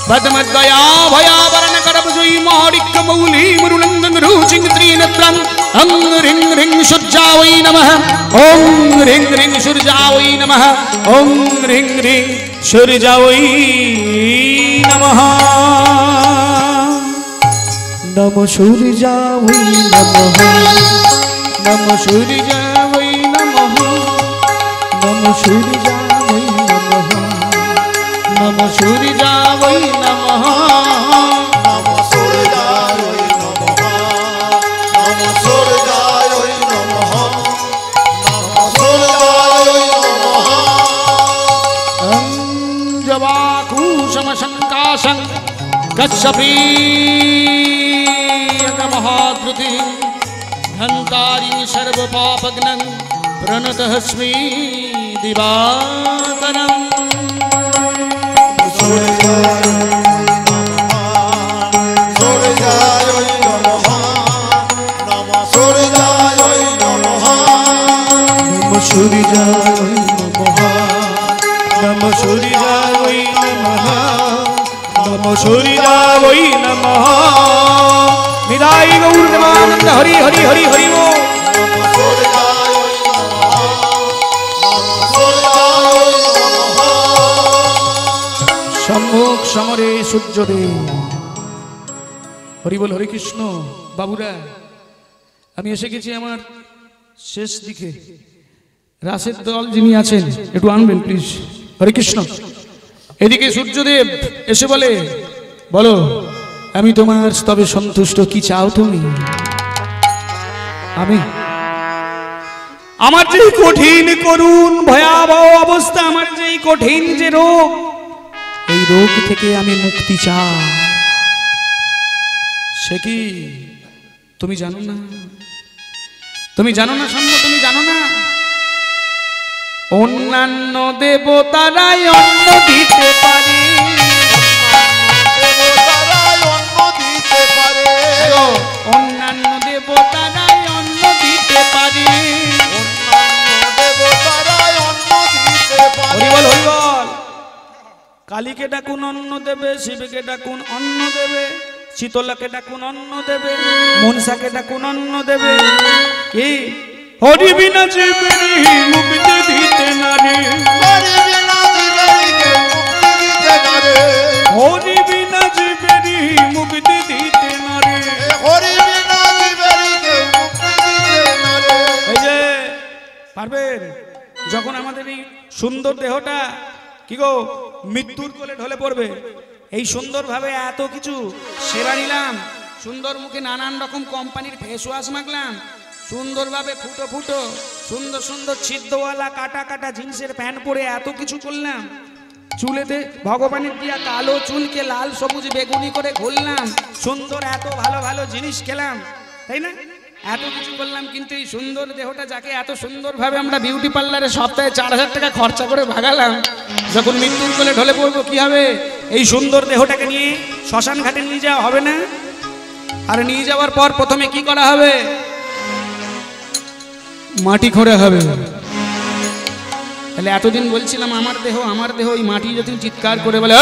পদ্মদয়া ভয়াবরণ করভুজৈ মহরিক্ষ মৌলি মুরুনন্দং রুচিং ত্রিনেত্রং, অং রিং রিং সূর্যায় নমঃ, ওং রিং রিং সূর্যায় নমঃ, ওং রিং রিং সূর্যায় নমঃ, নমঃ সূর্যায় নমঃ, নমঃ সূর্যায় নমঃ, নমঃ সূর্যায় নমঃ, নমঃ সূর্যায় নমঃ,
নমঃ সূর্যায় নমঃ, নমঃ সূর্যায় নমঃ, নমঃ সূর্যায় নমঃ।
জবাকুশম শঙ্কাশং কশ্যপী মহাদ্রুতি, ধন্তারিং সর্বপাপগ্নং प्रणतहस्मि दिवाकरम्
सूर्याय नमः नमः सूर्याय नमः
नमो सूर्याय नमः निदाय गौर देवानंद हरि हरि हरि हरि वो সম্মুখ সমরে সূর্যদেব হরি বল হরে কৃষ্ণ। বাবুরা আমি এসে গেছি আমার শেষ দিকে, রাসের দল যিনি আছেন একটু আনবেন প্লিজ। হরে কৃষ্ণ। এদিকে সূর্যদেব এসে বলে, বলো আমি তোমার স্তবে সন্তুষ্ট, কি চাও তুমি? আমি আমার যে কঠিন করুণ ভয়াবহ অবস্থা, আমার যে কঠিন যে রোগ, এই রোগ থেকে আমি মুক্তি চাই। সে কি তুমি জানো না? তুমি জানো না সম্ম, তুমি জানো না অন্যান্য দেবতারাই অন্ন দিতে পারে, অন্যান্য দেবতারাই অন্ন দিতে পারে, হরিবল হরিবল। কালীকে ডাকুন অন্ন দেবে, শিবকে ডাকুন অন্ন দেবে, শীতলাকে ডাকুন অন্ন দেবে, মনসাকে ডাকুন অন্ন দেবে। কি হরি বিনা জীবনী মুক্তি দিতে না রে, হরি বিনা জীবনী মুক্তি দিতে না রে। এই যে পারবেন, যখন আমাদের এই সুন্দর দেহটা কি গো মৃত্যুর কোলে ঢলে পড়বে, এই সুন্দরভাবে এত কিছু সেবা নিলাম, সুন্দর মুখে নানান রকম কোম্পানির ফেস ওয়াশ মাখলাম, সুন্দরভাবে ফুটো ফুটো সুন্দর সুন্দর ছিদ্রওয়ালা কাটা কাটা জিন্সের প্যান্ট পরে এত কিছু করলাম, চুলেতে ভগবানের দিয়া কালো চুলকে লাল সবুজ বেগুনি করে ঘুরলাম, সুন্দর এত ভালো ভালো জিনিস খেলাম, তাই না? এত কিছু করলাম, কিন্তু এই সুন্দর দেহটা যাকে এত সুন্দরভাবে আমরা বিউটি পার্লারে সপ্তাহে 4000 টাকা খরচা করে ভাগালাম, যখন মৃত্যুর কোলে ঢলে পড়বো কি হবে? এই সুন্দর দেহটাকে নিয়ে শ্মশান ঘাটে নিয়ে যাওয়া হবে না? আর নিয়ে যাওয়ার পর প্রথমে কি করা হবে? মাটি খোঁড়া হবে। তাহলে এতদিন বলছিলাম আমার দেহ আমার দেহ, এই মাটি যদি চিৎকার করে বলে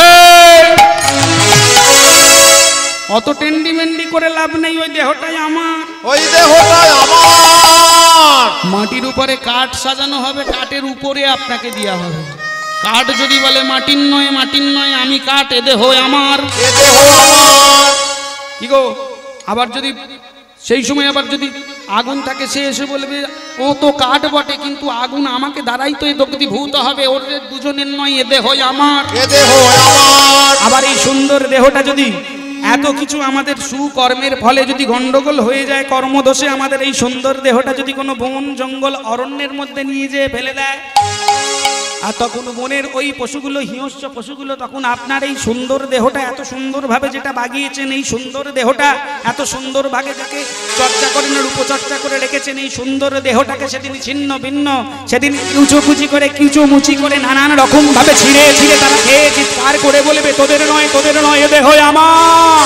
অত টেন্ডি মেন্ডি করে লাভ নেই, ওই দেহটাই আমার,
ওই দেহটাই আমার।
মাটির উপরে কাঠ সাজানো হবে, কাঠের উপরে আপনাকে দেওয়া হবে। কাঠ যদি বলে মাটির নয় মাটির নয়, আমি কাঠ, এ দেহ আমার,
এ দেহ আমার।
কি গো আবার যদি সেই সময় আবার যদি আগুন থাকে, সে এসে বলবে ও তো কাঠ বটে, কিন্তু আগুন আমাকে দ্বারাই তো এ দগ্ধীভূত হবে, ওর দুজনের নয়, এ দেহ আমার,
এ দেহ আমার।
আবার এই সুন্দর দেহটা যদি এত কিছু আমাদের সুকর্মের ফলে যদি গন্ডগোল হয়ে যায়, কর্মদোষে আমাদের এই সুন্দর দেহটা যদি কোনো বন জঙ্গল অরণ্যের মধ্যে নিয়ে যেয়ে ফেলে দেয়, আর তখন বনের ওই পশুগুলো, হিংস্র পশুগুলো তখন আপনার এই সুন্দর দেহটা এত সুন্দরভাবে যেটা বাগিয়েছেন, এই সুন্দর দেহটা এত সুন্দরভাবে যাকে চর্চা করেন, রূপচর্চা করে রেখেছেন, এই সুন্দর দেহটাকে সেদিন ছিন্ন ভিন্ন, সেদিন কিউচোকুচি করে কিউচোমুচি করে নানান রকম ভাবে ছিঁড়ে ছিঁড়ে তারা খেয়ে চিৎকার করে বলবে তোদের নয় তোদের নয়, এ দেহ আমার,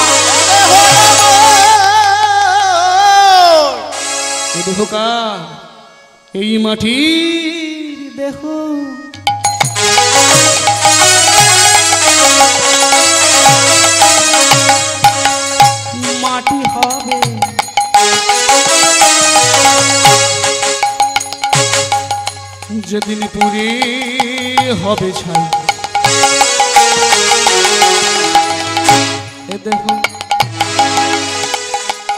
এ দেহ কার? এই মাটির দেহ। মাটি হবে যেদিন পুরে হবে ছাই, এ দেহ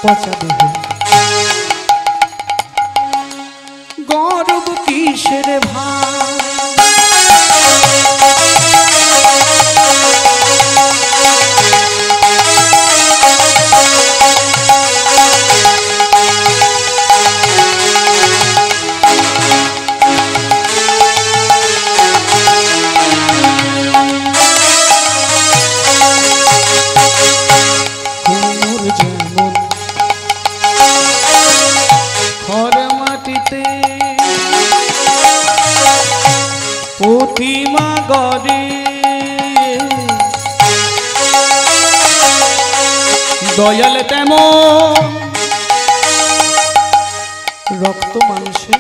পচা দেহ, গর্ব কিসের ভাই? প্রতিমা গড়ে দয়াল তেমন রক্ত মানুষে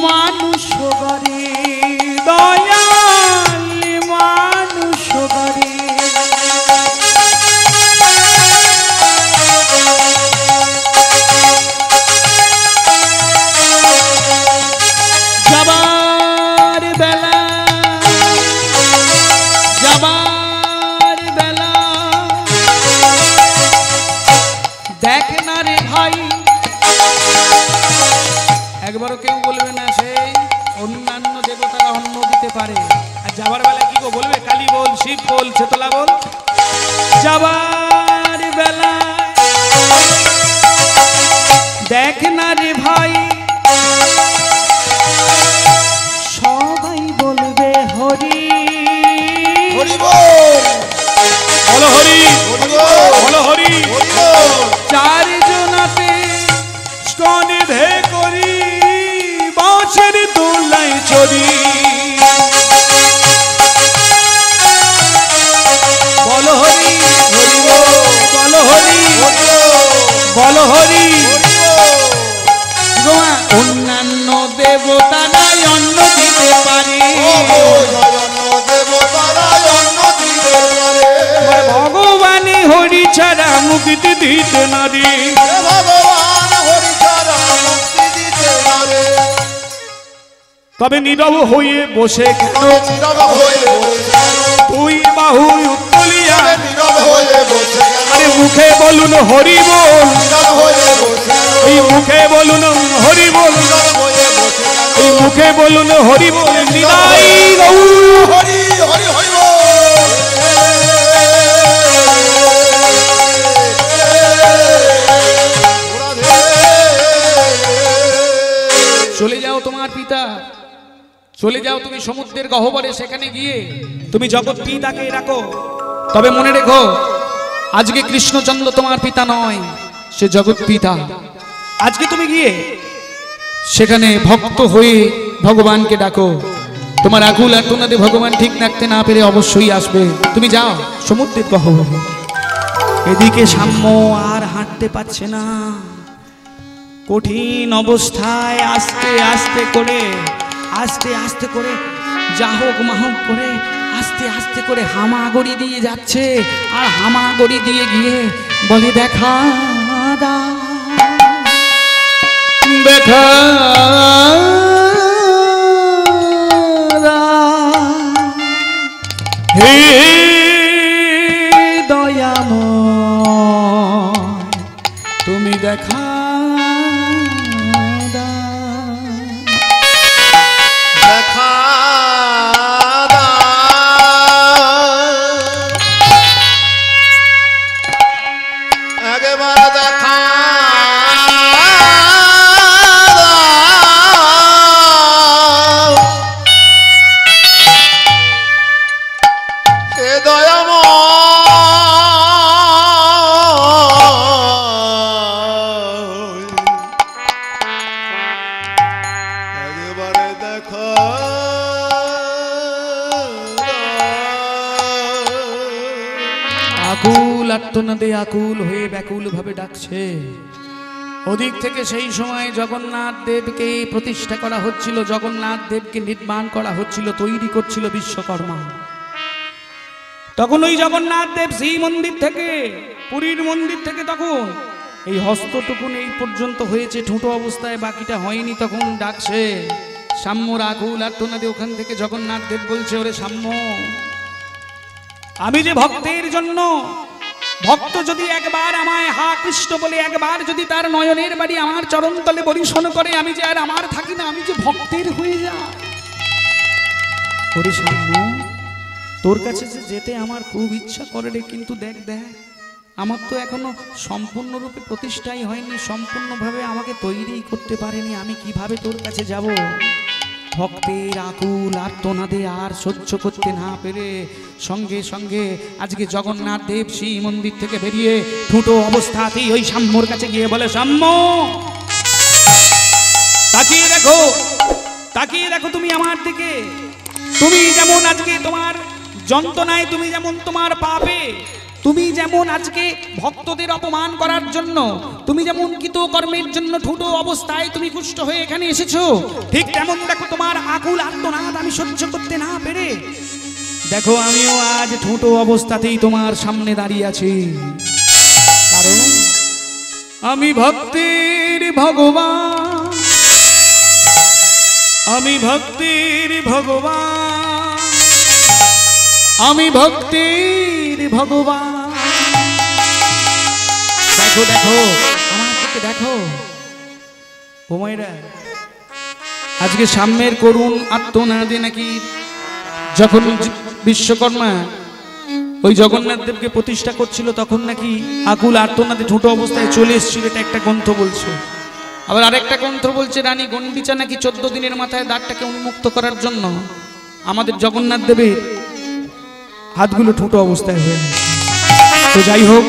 মানুষ গড়ে দয়াল মানুষ গড়ে যাবার বেলা দেখ না রে ভাই, একবারও কেউ বলবে না সেই অন্যান্য দেবতারা অন্ন দিতে পারে, আর যাবার বেলা কি গো বলবে কালী বল, শিব বল, চেতলা বল। যাবার বেলা দেখ না রে ভাই, সবাই বলবে হরি
হরি বল,
বলো হরি
হরি বল,
বলো হরি।
হরি বল।
চারজনাতে স্তনিধে করি বাঁশের দোলাই চড়ি, বলো হরি হরি বলো হরি বলো হরি। অন্যান্য দেবতারাই অন্ন দিতে পারে, ভগবানী হরি ছাড়া মুক্তি দিতে না রে, তবে নীরব হয়ে বসে কেন তুই বাহু উত্তলিয়া, আরে মুখে বলুন হরি বল, এই মুখে বলুন হরি বল, এই মুখে বলুন হরি বল। নিরাই গৌর
হরি হরি হরি
চলে যাও তোমার পিতা, চলে যাও তুমি সমুদ্রের গহ্বরে, সেখানে গিয়ে তুমি জগৎ পিতাকে রাখো। তবে মনে রেখো আজকে কৃষ্ণচন্দ্র তোমার পিতা নয়, সে জগৎ পিতা। আজকে তুমি গিয়ে সেখানে ভক্ত হয়ে ভগবানকে ডাকো। তোমার আকুল আর্তনাদে ভগবান ঠিক রাখতে না পেরে অবশ্যই আসবে। তুমি যাও সমুদ্রের গহ্বরে। এদিকে সাম্য আর হাঁটতে পারছে না, কঠিন অবস্থায় আস্তে আস্তে করে যা হোক মাহক করে আস্তে আস্তে করে হামাগড়ি দিয়ে যাচ্ছে, আর হামাগড়ি দিয়ে গিয়ে বলে দেখা দাও, দেখা দাও, হে দয়াময় তুমি দেখা
দেখা একেবারে দেখা
আকুল আর্তনাদে আকুল হয়ে ব্যাকুল ভাবে ডাকছে। ওদিক থেকে সেই সময় জগন্নাথ দেবকে প্রতিষ্ঠা করা হচ্ছিল, জগন্নাথ দেবকে নির্মাণ করা হচ্ছিল, তৈরি করছিল বিশ্বকর্মা। তখন ওই জগন্নাথ দেব সেই মন্দির থেকে, পুরীর মন্দির থেকে তখন এই হস্তটুকুন এই পর্যন্ত হয়েছে, ঠুঁটো অবস্থায়, বাকিটা হয়নি। তখন ডাকছে সাম্যর আকুল আর্তনাদে ওখান থেকে জগন্নাথ দেব বলছে, ওরে সাম্য, আমি যে ভক্তের জন্য, ভক্ত যদি একবার আমায় হা কৃষ্ণ বলে একবার যদি তার নয়নের বাড়ি আমার চরণ তলে বরিশন করে, আমি যে আর আমার থাকি না, আমি যে ভক্তের হয়ে যাই। ওরে সাম্য, তোর কাছে যে যেতে আমার খুব ইচ্ছা করে রে, কিন্তু দেখ দেখ আমার তো এখনো সম্পূর্ণরূপে প্রতিষ্ঠাই হয়নি, সম্পূর্ণভাবে আমাকে তৈরি করতে পারেনি, আমি কিভাবে তোর কাছে যাব। ভক্তের আকুল আর্তনাদে আর সহ্য করতে না পেরে সঙ্গে সঙ্গে আজকে জগন্নাথ দেব শ্রী মন্দির থেকে বেরিয়ে ঠুঁটো অবস্থাতেই ওই সাম্যর কাছে গিয়ে বলে, সাম্য তাকিয়ে দেখো তাকিয়ে দেখো তুমি আমার দিকে। তুমি যেমন আজকে তোমার যন্ত্রণায়, তুমি যেমন তোমার পাপে, তুমি যেমন আজকে ভক্তদের অপমান করার জন্য, তুমি যেমন কৃতকর্মের জন্য ঠুটো অবস্থায় তুমি কুষ্ঠ হয়ে এখানে এসেছো, ঠিক তেমন দেখো তোমার আকুল আর্তনাদ আমি সহ্য করতে না পেরে দেখো আমিও আজ ঠুটো অবস্থাতেই তোমার সামনে দাঁড়িয়ে আছি। কারণ আমি ভক্তির ভগবান, আমি ভক্তির ভগবান, আমি ভক্তির ভগবান। দেখো দেখো আমার দিকে দেখো ও মায়েরা, আজকে সাম্যের করুণ আত্মনাদে নাকি যখন বিশ্বকর্মা ওই জগন্নাথ দেবকে প্রতিষ্ঠা করছিল তখন নাকি আকুল আর্তনাদে ছোট অবস্থায় চলে এসেছিল, এটা একটা গ্রন্থ বলছে। আবার আরেকটা গ্রন্থ বলছে রানী গণ্ডিচা নাকি 14 দিনের মাথায় দ্বারটাকে উন্মুক্ত করার জন্য আমাদের জগন্নাথ দেবের হাতগুলো ঠুটো অবস্থায় হয়ে গেছে। তো যাই হোক,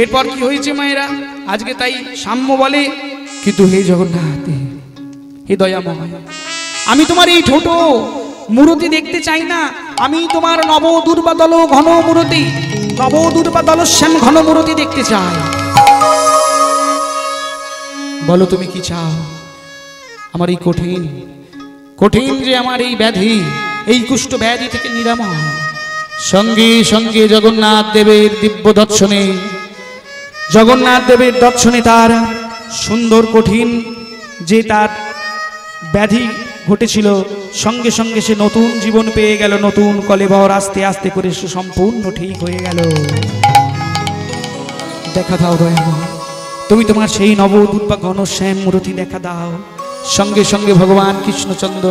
এরপর কি হয়েছে মায়েরা, আজকে তাই সাম্য বলে কিন্তু হে জগন্নাথ, হে দয়াময়, আমি তোমার এই ছোট মূর্তি দেখতে চাই না, আমি তোমার নব দুর্বাদল ঘন মূর্তি, নব দুর্বাদল শ্যাম ঘন মূর্তি দেখতে চাই। বলো তুমি কি চাও? আমার এই কঠিন কঠিন যে আমার এই ব্যাধি, এই কুষ্ঠ ব্যাধি থেকে নিরাময়। সঙ্গে সঙ্গে জগন্নাথ দেবের দিব্য দর্শনে, জগন্নাথ দেবের দর্শনে তার সুন্দর কঠিন যে তার ব্যাধি ঘটেছিল, সঙ্গে সঙ্গে সে নতুন জীবন পেয়ে গেল, নতুন কলেবর আস্তে আস্তে করে সে সম্পূর্ণ ঠিক হয়ে গেল। দেখা দাও দয়াময়, তুমি তোমার সেই নবদূত বা ঘনশ্যাম মূর্তি দেখা দাও। সঙ্গে সঙ্গে ভগবান কৃষ্ণচন্দ্র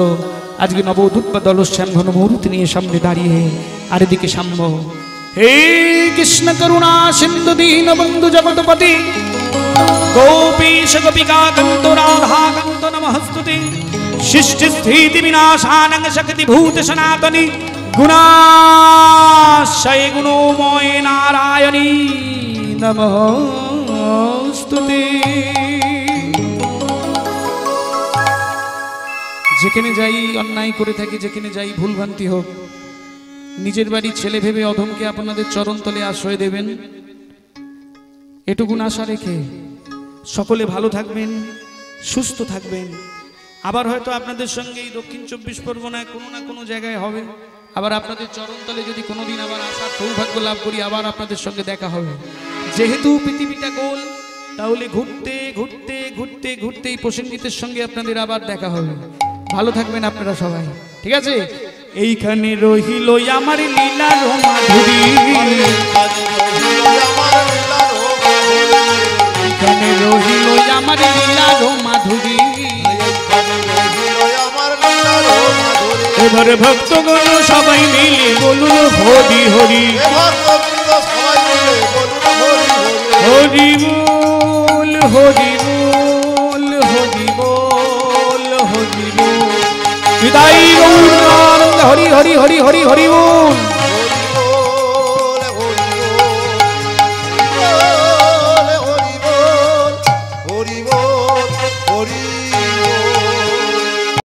আজকে নবদূত বা দলশ্যাম ঘন মূর্তি নিয়ে সামনে দাঁড়িয়ে, আর এদিকে সাম্য, হে কৃষ্ণ করুণা সিন্ধু দীন বন্ধু জগৎপতি গোপীশ গোপিকা কান্ত রাধা কান্ত নমস্তুতে সৃষ্টি স্থিতি বিনাশানং শক্তি ভূত সনাতনী গুণাশয় গুণময় নারায়ণী নমস্তুতে। যেখানে যাই অন্যায় করে থাকি, যেখানে যাই ভুলভ্রান্তি হোক, নিজের বাড়ির ছেলে ভেবে অধমকে আপনাদের চরণতলে আশ্রয় দেবেন, এটুকুন আশা রেখে সকলে ভালো থাকবেন, সুস্থ থাকবেন। আবার হয়তো আপনাদের সঙ্গে এই দক্ষিণ 24 পরগনায় কোনো না কোনো জায়গায় হবে, আবার আপনাদের চরণতলে যদি কোনোদিন আবার আসার সৌভাগ্য লাভ করি, আবার আপনাদের সঙ্গে দেখা হবে। যেহেতু পৃথিবীটা গোল, তাহলে ঘুরতে ঘুরতে ঘুরতে ঘুরতে এই প্রসেনজিতের সঙ্গে আপনাদের আবার দেখা হবে। ভালো থাকবেন আপনারা সবাই, ঠিক আছে? এইখানে রহিল আমার লীলার মাধুরী, এইখানে রহিল আমার লীলার মাধুরী, এবার ভক্তগণ সবাই মিলে বলুন হরি হরি, হরি বল হরি বল হরি বল হরি বল, বিদায় গৌর হরি হরি হরি হরি হরি বল।